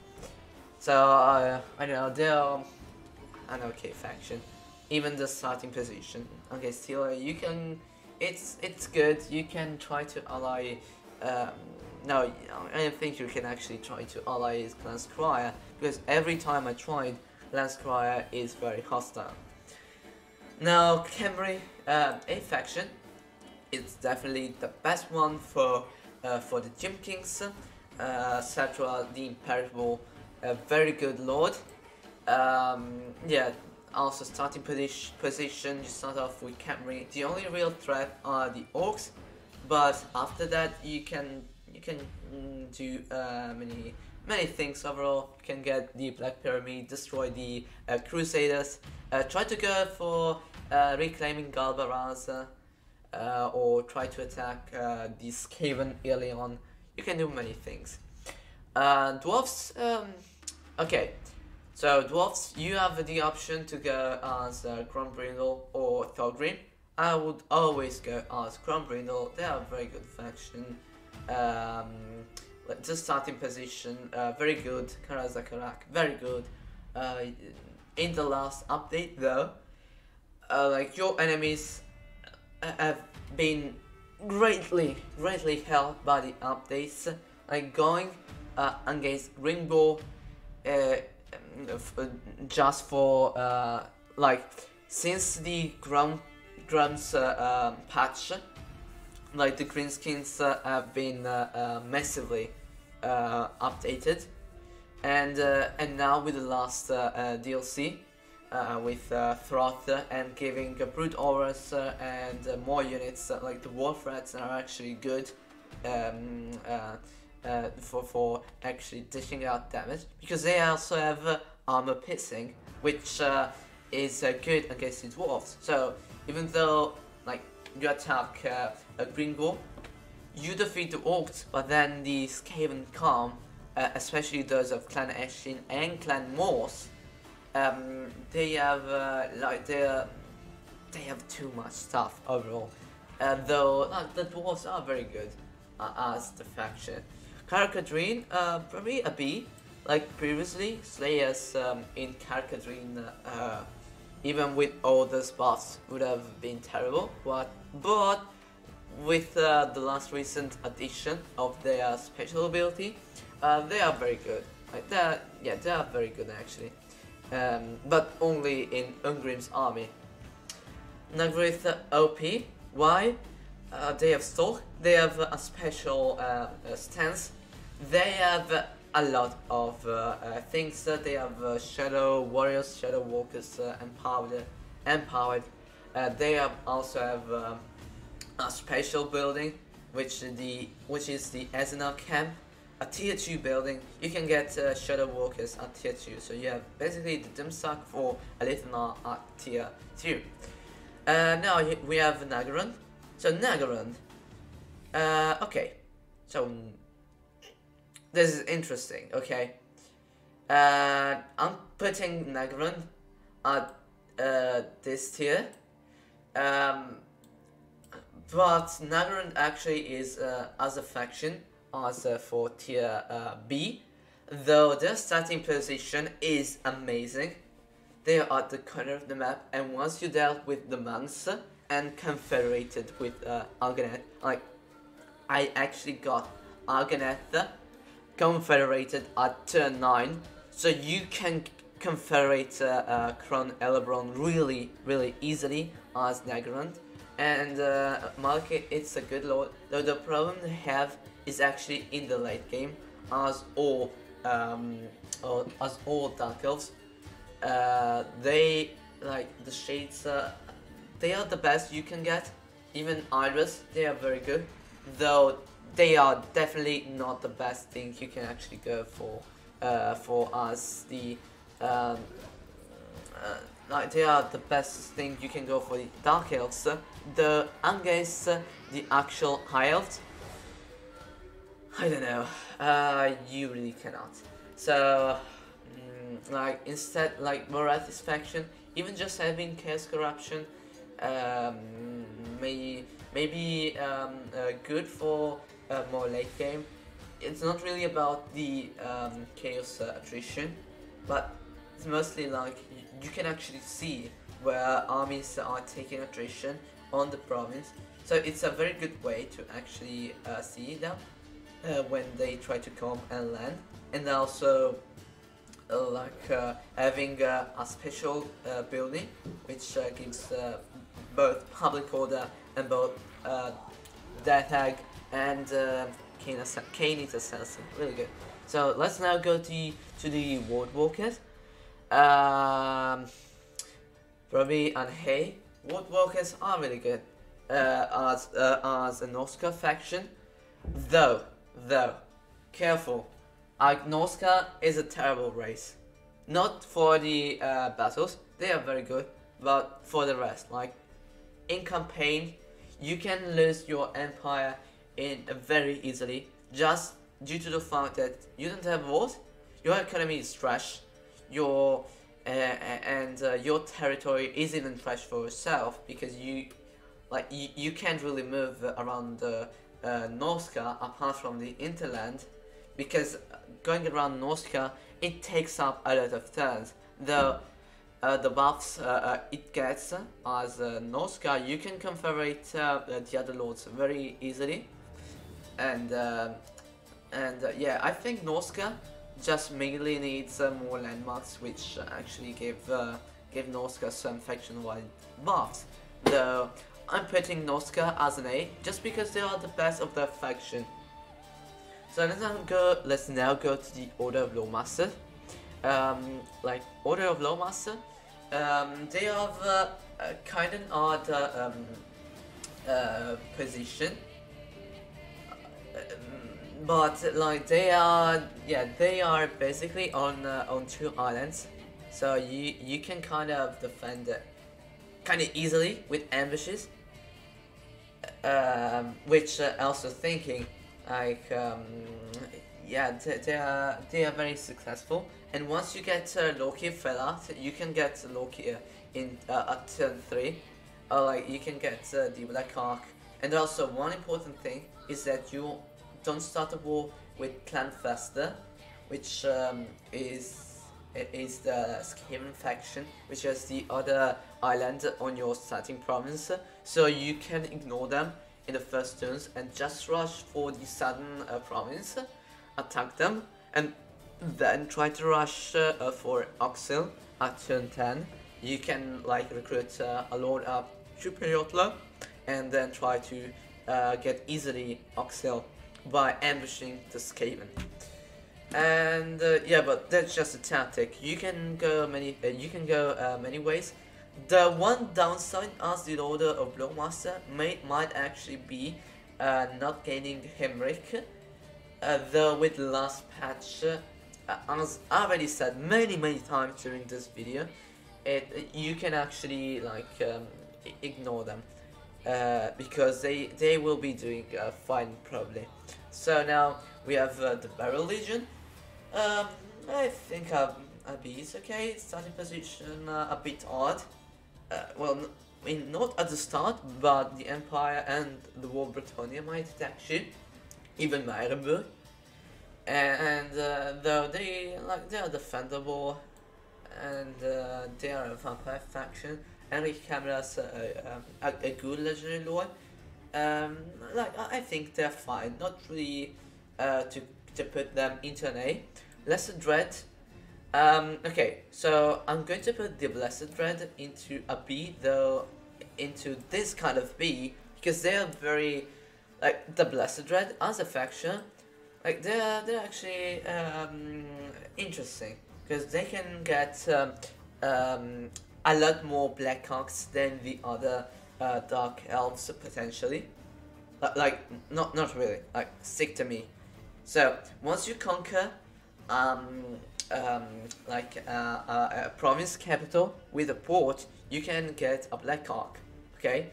So I don't know, they're an okay faction. Even the starting position. Okay, still you can. It's good. You can try to ally. No, I don't think you can actually try to ally with Clan Scryer because every time I tried, Clan Scryer is very hostile. Now Camry, a faction. It's definitely the best one for the Gym Kings. Satra the Imperishable, a very good lord. Yeah. Also starting position, you start off with Camry. The only real threat are the orcs, but after that you can do many things overall. You can get the Black Pyramid, destroy the Crusaders, try to go for reclaiming Galbaraz, or try to attack the Skaven early on. You can do many things. Dwarfs, okay. So dwarfs, you have the option to go as Grombrindle or Thorgrim. I would always go as Grombrindle. They are a very good faction. The starting position, very good. Karazakarak, very good. In the last update though, like your enemies have been greatly helped by the updates. Like going against Greenbow, just for like since the Grum's patch, like the greenskins have been massively updated, and now with the last DLC, with Throth and giving brute auras and more units like the war threats are actually good for actually dishing out damage, because they also have armor piercing, which is good against the dwarves. So even though like you attack a green dwarf, you defeat the orcs, but then the Skaven Calm, especially those of Clan Eshin and Clan Morse, they have they have too much stuff overall. Though the dwarves are very good as the faction. Carcadrine, probably a B. Like previously, Slayers in Carcadrine, even with all the buffs, would have been terrible. But with the last recent addition of their special ability, they are very good. Like they are very good actually. But only in Ungrim's army. Nagrith OP. Why? They have Stalk. They have a special stance. They have a lot of things. They have Shadow Warriors, Shadow Walkers, empowered. They also have a special building, which is the Ezina camp, a tier 2 building. You can get Shadow Walkers at tier 2, so you have basically the Dimsak for Alithnar at tier 2. Now we have Nagaran. So Nagaran, okay, so this is interesting, okay. I'm putting Nagaran at this tier, but Nagaran actually is as a faction as for tier B, though their starting position is amazing. They are at the corner of the map, and once you dealt with the monks and confederated with Arganet, like I actually got Arganet confederated at turn 9, so you can confederate Kron Elebron really easily as Nagaran. And Malekith, it's a good lord, though the problem they have is actually in the late game, as all Dark Elves. They, like the Shades, they are the best you can get. Even Iris, they are very good, though they are definitely not the best thing you can actually go for as the like they are the best thing you can go for the Dark Elves. The against the actual High Elves, I don't know, you really cannot. So like instead, like Morath's faction, even just having Chaos Corruption maybe good for more late game. It's not really about the Chaos attrition, but it's mostly like you can actually see where armies are taking attrition on the province. So it's a very good way to actually see them when they try to come and land, and also having a special building which gives both public order and both Death Egg and Kane's Assassin. Really good. So let's now go to the Ward Walkers. Probably and Hey, Ward Walkers are really good as a Noska faction. Though careful. Agnoska is a terrible race. Not for the battles, they are very good, but for the rest, like in campaign, you can lose your empire in very easily just due to the fact that you don't have wars, your economy is trash, your territory is even trash for yourself, because you can't really move around the Noska apart from the Interland, because going around Noska, it takes up a lot of turns. The buffs it gets as Noska, you can confederate the other lords very easily, and yeah, I think Noska just mainly needs more landmarks, which actually give Noska some faction-wide buffs. Though I'm putting Noska as an A just because they are the best of their faction. So let's now go to the Order of Lawmaster. Like Order of Lawmaster, They have kind of odd position, but like they are basically on two islands, so you can kind of defend it kind of easily with ambushes, which also thinking like yeah, they are very successful. And once you get Loki Fellat, you can get Loki in at turn 3, or like you can get the Black Ark. And also one important thing is that you don't start a war with Clanfester, which is the Skaven faction, which is the other island on your starting province. So you can ignore them in the first turns and just rush for the southern province, attack them, and then try to rush for Oxil at turn 10. You can like recruit a load of Superjotler and then try to get easily Oxil by ambushing the Skaven. And yeah, but that's just a tactic. You can go many ways. The one downside as the order of Blowmaster might actually be not gaining Hemrick. Though with the last patch, as I already said many times during this video, you can actually like ignore them because they will be doing fine probably. So now we have the Barrel Legion. I think Abi is okay. Starting position a bit odd. Well, I mean, not at the start, but the Empire and the War of Britannia might attack you, even Meyerenburg. And though they are defendable, and they are a vampire faction. Henry Cameras a good legendary lord. Like I think they're fine. Not really to put them into an A. Lesser Dread. Okay, so I'm going to put the Blessed Dread into a B, though into this kind of B, because they are very like the Blessed Dread as a faction. Like they're actually interesting because they can get a lot more Black Hawks than the other Dark Elves potentially. Like not really. Like stick to me. So once you conquer like a province capital with a port, you can get a Black Hawk. Okay,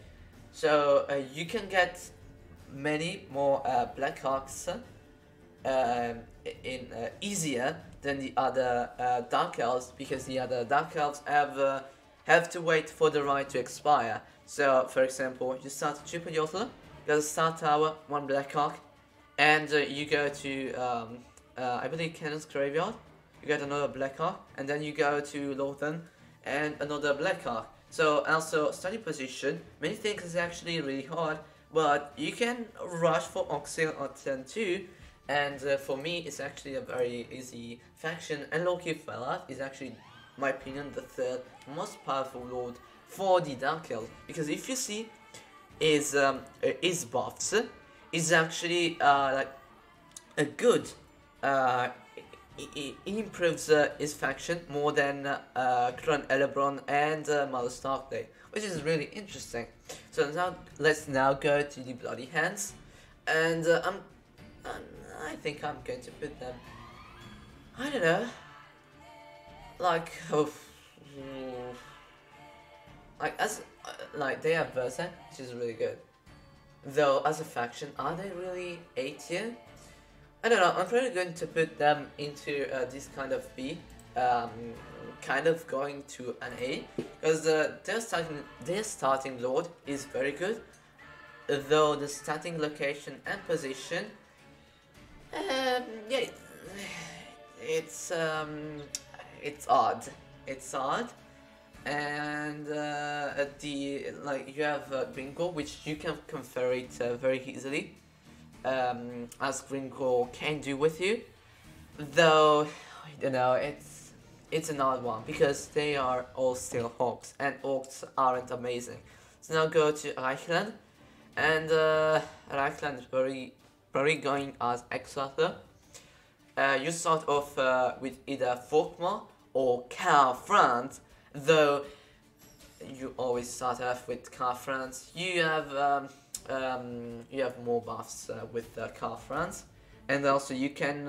so you can get many more Black Hawks easier than the other Dark Elves, because the other Dark Elves have to wait for the right to expire. So, for example, you start a Triple Jotler, you got a Star Tower, one Black Hawk, and you go to I believe Cannon's Graveyard, you get another Black Hawk, and then you go to Lothan and another Black Hawk. So also starting position, many things is actually really hard, but you can rush for Oxil at turn 2, and for me it's actually a very easy faction. And Loki Fellat is actually, in my opinion, the third most powerful lord for the Dark Elves, because if you see his buffs is actually like a good he improves his faction more than Kron Elebron and Mother Starkday, which is really interesting. So now let's go to the Bloody Hands, and I think I'm going to put them, I don't know, like like as like they have Versa, which is really good. Though as a faction, are they really A tier? I don't know. I'm probably going to put them into this kind of B, kind of going to an A, because their starting lord is very good, though the starting location and position, yeah, it's odd. It's odd, and you have Gringo, which you can confer it very easily. As Gringo can do with you, though you know it's an odd one because they are all still Orcs, and Orcs aren't amazing. So now go to Reichland, and Reichland is very going as Exarther. You start off with either Folkmar or Carl Franz, though you always start off with car France. You have more buffs with car France, and also you can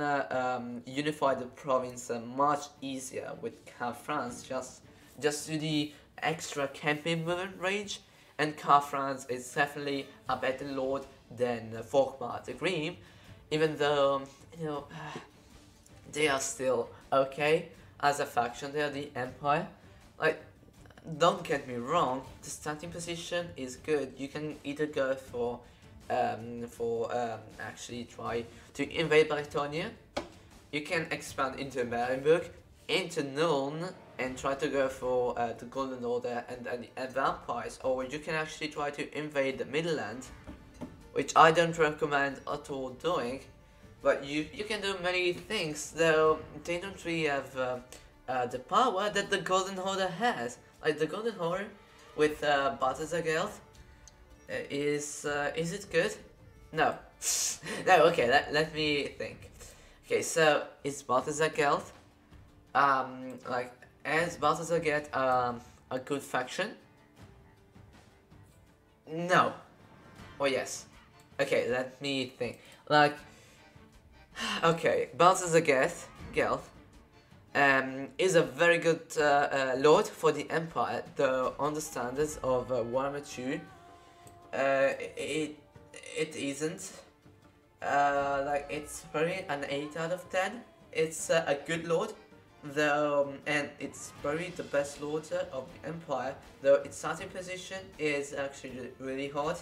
unify the province much easier with car France. Just to the extra campaign movement range, and car France is definitely a better lord than Volkmar the Green, even though you know they are still okay as a faction. They are the Empire. Like, don't get me wrong, the starting position is good. You can either go for actually try to invade Bretonia. You can expand into Marienburg, into Nuln, and try to go for the Golden Order and vampires, or you can actually try to invade the Midland, which I don't recommend at all doing. But you can do many things, though they don't really have the power that the Golden Order has. Like the Golden Order with Balthazar Geld, is it good? No. No, okay, let me think. Okay, so is Balthazar Geld, like, as Balthazar Geld a good faction? No. Or yes. Okay, let me think. Like, okay, Balthazar Geld is a very good lord for the Empire, though on the standards of Warhammer 2, it isn't. Like, it's probably an 8 out of 10. It's a good lord, though, and it's probably the best lord of the Empire, though its starting position is actually really hard.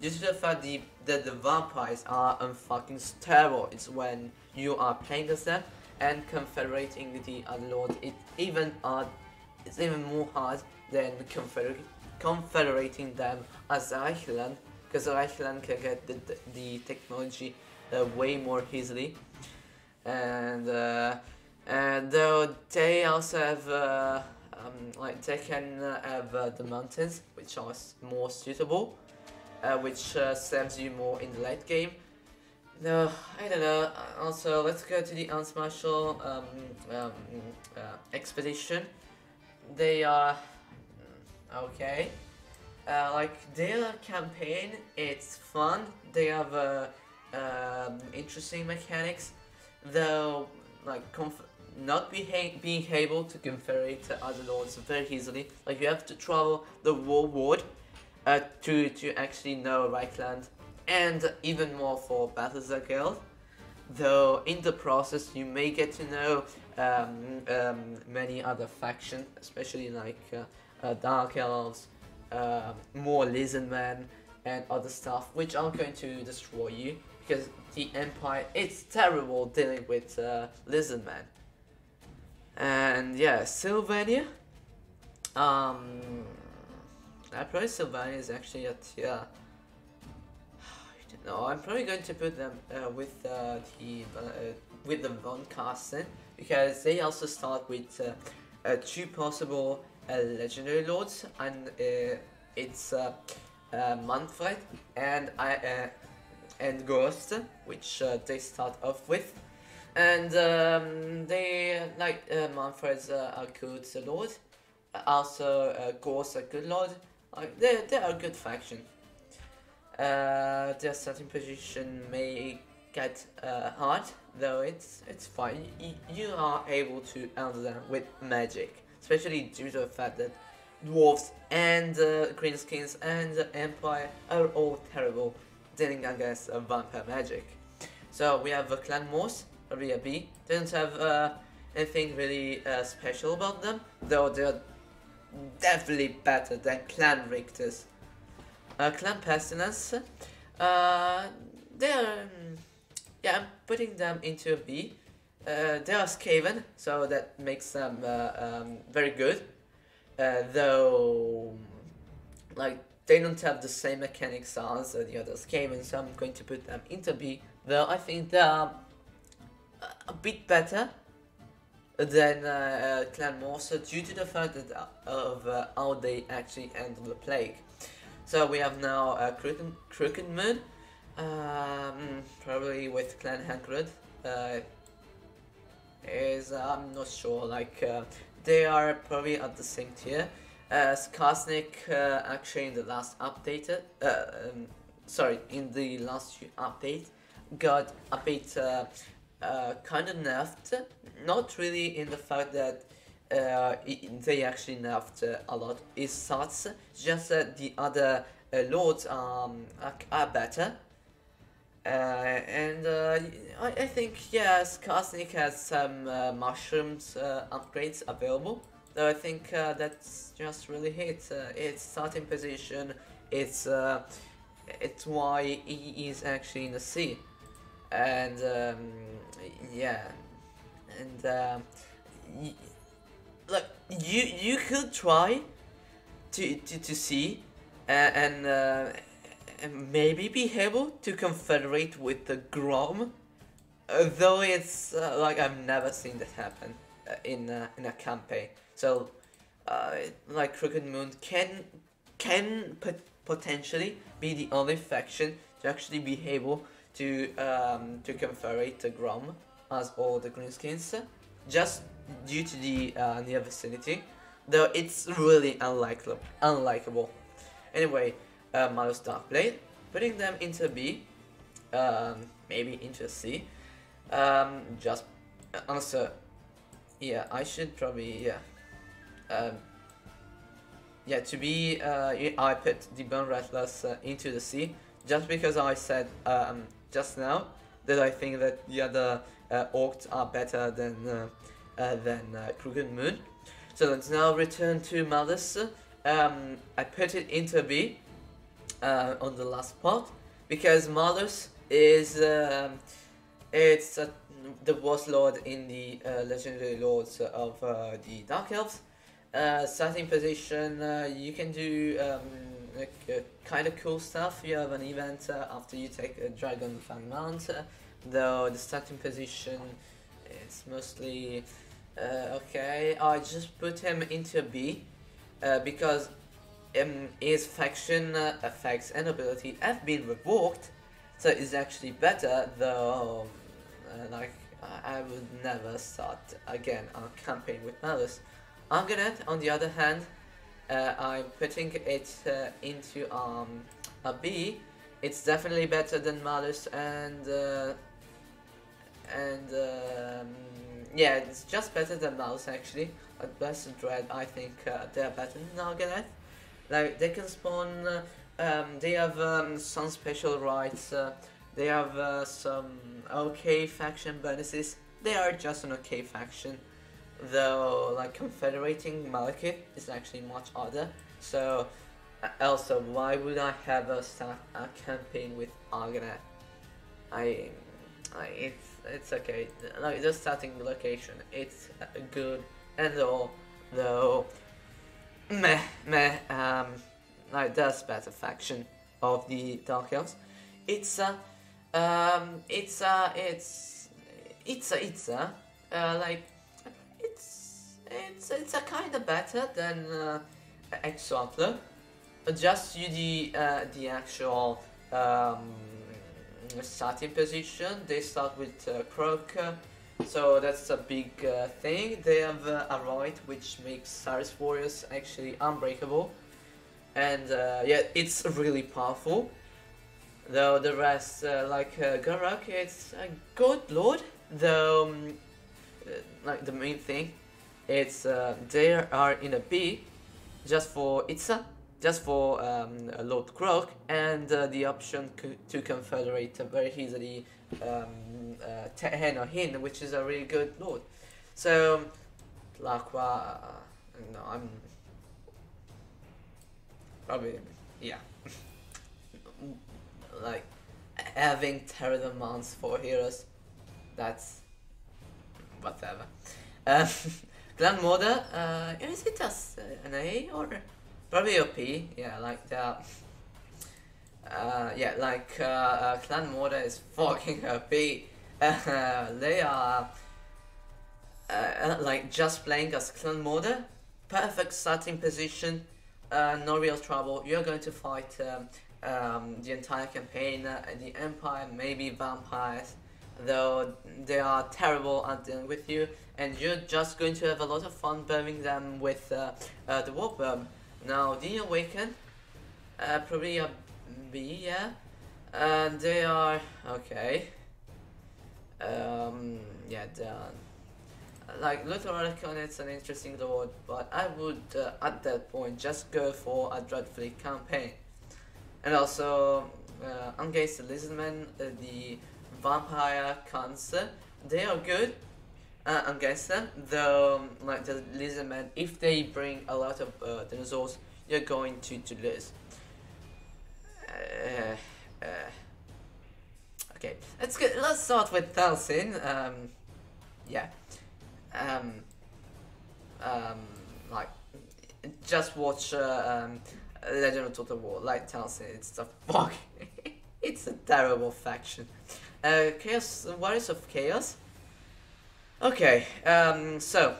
Due to the fact that the vampires are unfucking steroids when you are playing as them, and confederating with the other lord, it's even more hard than confederating them as Reichland, because Reichland can get the technology way more easily, and though they also have like they can have the mountains, which are more suitable, which serves you more in the late game. No, I don't know. Also, let's go to the Ernst Marshall expedition. They are okay. Like, their campaign, it's fun. They have interesting mechanics, though, like, not being able to confederate other lords very easily. Like, you have to travel the ward to actually know Reichland, and even more for Balthazar Geld, though in the process you may get to know many other factions, especially like Dark Elves, more Lizard Men, and other stuff, which are going to destroy you, because the Empire, it's terrible dealing with Lizard Men. And yeah, Sylvania, I probably Sylvania is actually a tier. No, I'm probably going to put them with the Von Carsten, because they also start with 2 possible legendary lords, and it's Manfred and Ghost, which they start off with, and they like Manfred's a good lord, also Ghost a good lord. Like, they are a good faction. Their starting position may get hard, though it's fine. You are able to handle them with magic, especially due to the fact that dwarves and greenskins and the Empire are all terrible dealing against vampire magic. So we have Clan Morse, probably a B. They don't have anything really special about them, though they're definitely better than Clan Rictus. Clan Pestilence, they are, yeah, I'm putting them into a B. They are Skaven, so that makes them very good, though, like, they don't have the same mechanics as the other Skaven, so I'm going to put them into B, though I think they are a bit better than Clan Morse, due to the fact that of how they actually handle the plague. So we have now Crooked Moon, probably with Clan Hankrud. I'm not sure, like, they are probably at the same tier. Skarsnik actually in the last update, sorry, in the last update, got a bit kind of nerfed. Not really in the fact that they actually nerfed a lot his stats, just that the other lords are better. I think yes, Skarsnik has some mushrooms upgrades available. Though I think that's just really its starting position. It's why he is actually in the sea, and yeah, and like you could try to see and maybe be able to confederate with the Grom, though it's like I've never seen that happen in a campaign. So like Crooked Moon can potentially be the only faction to actually be able to confederate the Grom as all the Greenskins, just due to the near vicinity, though it's really unlikable. Anyway, Malus Darkblade, putting them into B, maybe into C. Just answer. Yeah, I should probably to be I put the Bone Rattlers into the C just because I said just now that I think that the other orcs are better than Crooked Moon. So let's now return to Malus. I put it into B on the last part because Malus is the boss lord in the legendary lords of the Dark Elves. Starting position, you can do kind of cool stuff. You have an event after you take a Dragon Fan Mount, though the starting position is mostly okay. I just put him into B because his faction effects and ability have been revoked, so it's actually better, though like I would never start again a campaign with Malus. Argonath, on the other hand, I'm putting it into a B. It's definitely better than Malus, and yeah, it's just better than Malus actually. At Blessed Dread, I think they're better than Argonath. Like they can spawn, they have some special rights. They have some okay faction bonuses. They are just an okay faction, though like confederating Malekith is actually much harder. So also, why would I ever start a campaign with Argonath? It's okay. Like the starting location, it's good and all, though like there's better faction of the Dark Elves. It's like it's a kind of better than Exalter. Just you the actual starting position. They start with Croak, so that's a big thing. They have a right which makes Cyrus Warriors actually unbreakable, and yeah, it's really powerful. Though the rest, like Garak, it's a good lord. Though, like the main thing, it's they are in a B, just for Itza, just for Lord Croak, and the option to confederate very easily Hen or Hin, which is a really good lord. So, Laqua, no, I'm probably, yeah. Like, having Terror mounts for heroes, that's whatever. Clan Mortar, is it just an A or probably a P? Yeah, like that. Yeah, like Clan Mortar is fucking a P. They are like just playing as Clan Mortar, perfect starting position, no real trouble. You're going to fight the entire campaign, the Empire, maybe vampires, though they are terrible at dealing with you, and you're just going to have a lot of fun burning them with the warp bomb. Now the awaken, probably a B, yeah, and they are okay. Yeah, done. Like Luther Archon, it's an interesting lord, but I would at that point just go for a Dreadfleet campaign. And also against the Lizardmen, the Vampire Cons, they are good against them, though like the Lizardmen, if they bring a lot of dinosaurs, you're going to lose. Okay, let's start with Thalsin. Yeah. Like, just watch Legend of Total War, like Thalsin. It's the fuck. It's a terrible faction. Chaos, Warriors of Chaos. Okay, so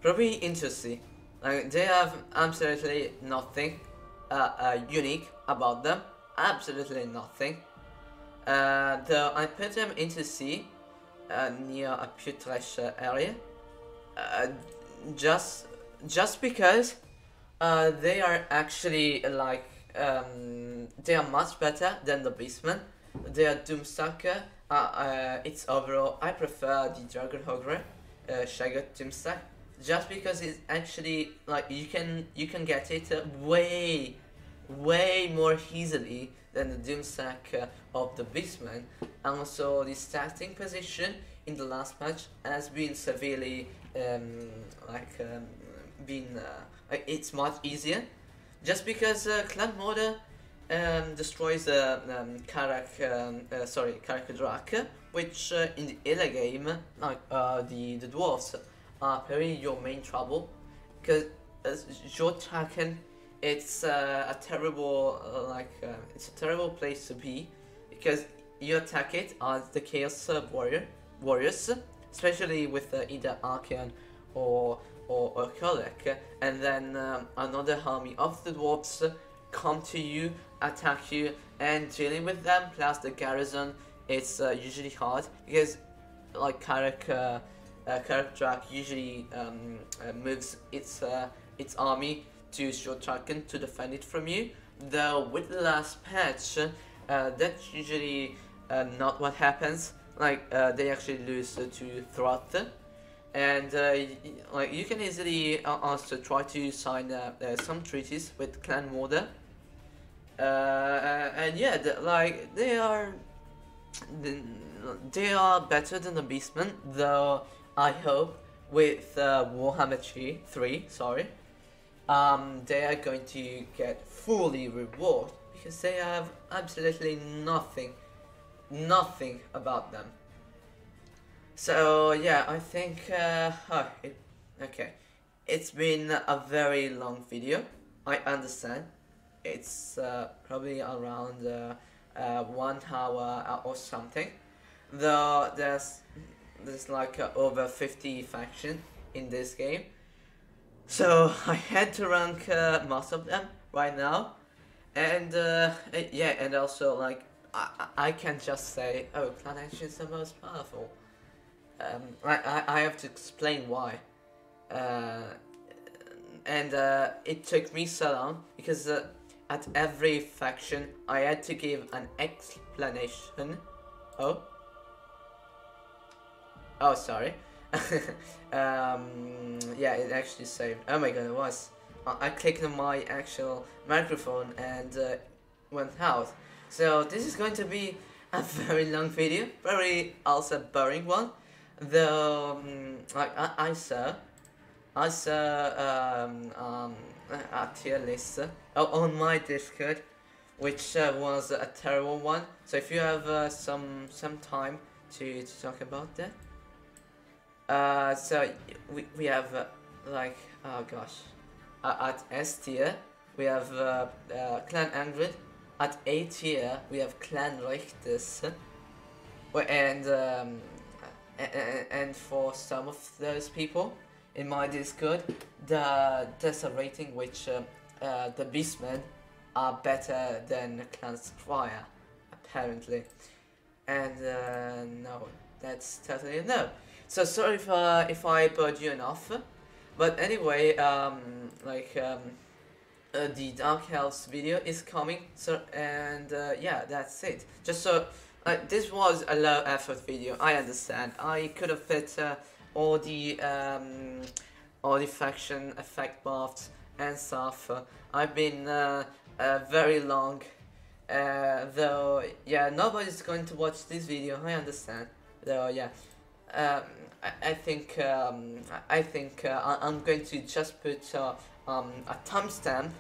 probably interesting. Like, they have absolutely nothing unique about them. Absolutely nothing. Though I put them into C. Near a Putresh area, just because they are actually like they are much better than the Beastmen. They are Doomstacker. It's overall I prefer the Dragon Hogre, Shaggot Doomstack, just because it's actually like you can get it way more easily than the Doomstack of the Beastman. And also the starting position in the last match has been severely it's much easier, just because Clan Mortar destroys Karak Drak, which in the early game, like the dwarves are very your main trouble, because your Traken, it's a terrible it's a terrible place to be, because you attack it as the Chaos Warriors, especially with either Archeon or Kolek, and then another army of the dwarves come to you, attack you, and dealing with them plus the garrison, it's usually hard, because like Karak Drak usually moves its army to short Traken to defend it from you. Though with the last patch, that's usually not what happens. Like they actually lose to Throth, and like you can easily also try to sign some treaties with Clan Mortar. And yeah, they are better than the Beastmen, though I hope with Warhammer 3, sorry, they are going to get fully rewarded, because they have absolutely nothing about them. So yeah, I think okay, it's been a very long video. I understand it's probably around 1 hour or something, though there's like over 50 factions in this game, so I had to rank most of them right now. And yeah, and also like I can just say, oh, Clan Action is the most powerful. I have to explain why. And it took me so long, because at every faction I had to give an explanation. Oh, sorry. Yeah, it actually saved. Oh my god, it was. I clicked on my actual microphone and went out. So this is going to be a very long video, probably also a boring one. Though, like I saw a tier list on my Discord, which was a terrible one. So if you have some time to talk about that. So we have like, oh gosh, at S tier we have Clan Angrid. At A tier we have Clan Richtus, and for some of those people in my Discord, there's a rating which the Beastmen are better than Clan Squire, apparently, and no, that's totally no. So sorry if I bored you enough, but anyway, the Dark Elves video is coming. So and yeah, that's it. Just so this was a low effort video. I understand. I could have fit all the faction effect buffs and stuff. I've been very long. Though, yeah, nobody's going to watch this video. I understand. Though, yeah, I think I'm going to just put a timestamp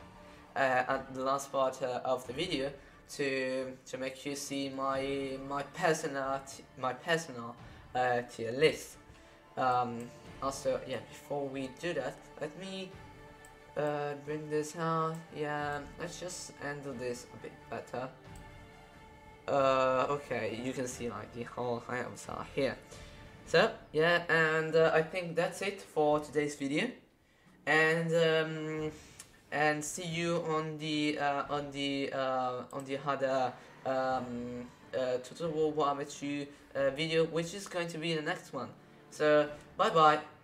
at the last part of the video to make you see my personal tier list. Also, yeah, before we do that, let me bring this out. Yeah, let's just handle this a bit better. Okay, you can see like the whole items are here. So yeah, and I think that's it for today's video, and see you on the other Total War Warhammer 2 video, which is going to be the next one. So bye bye.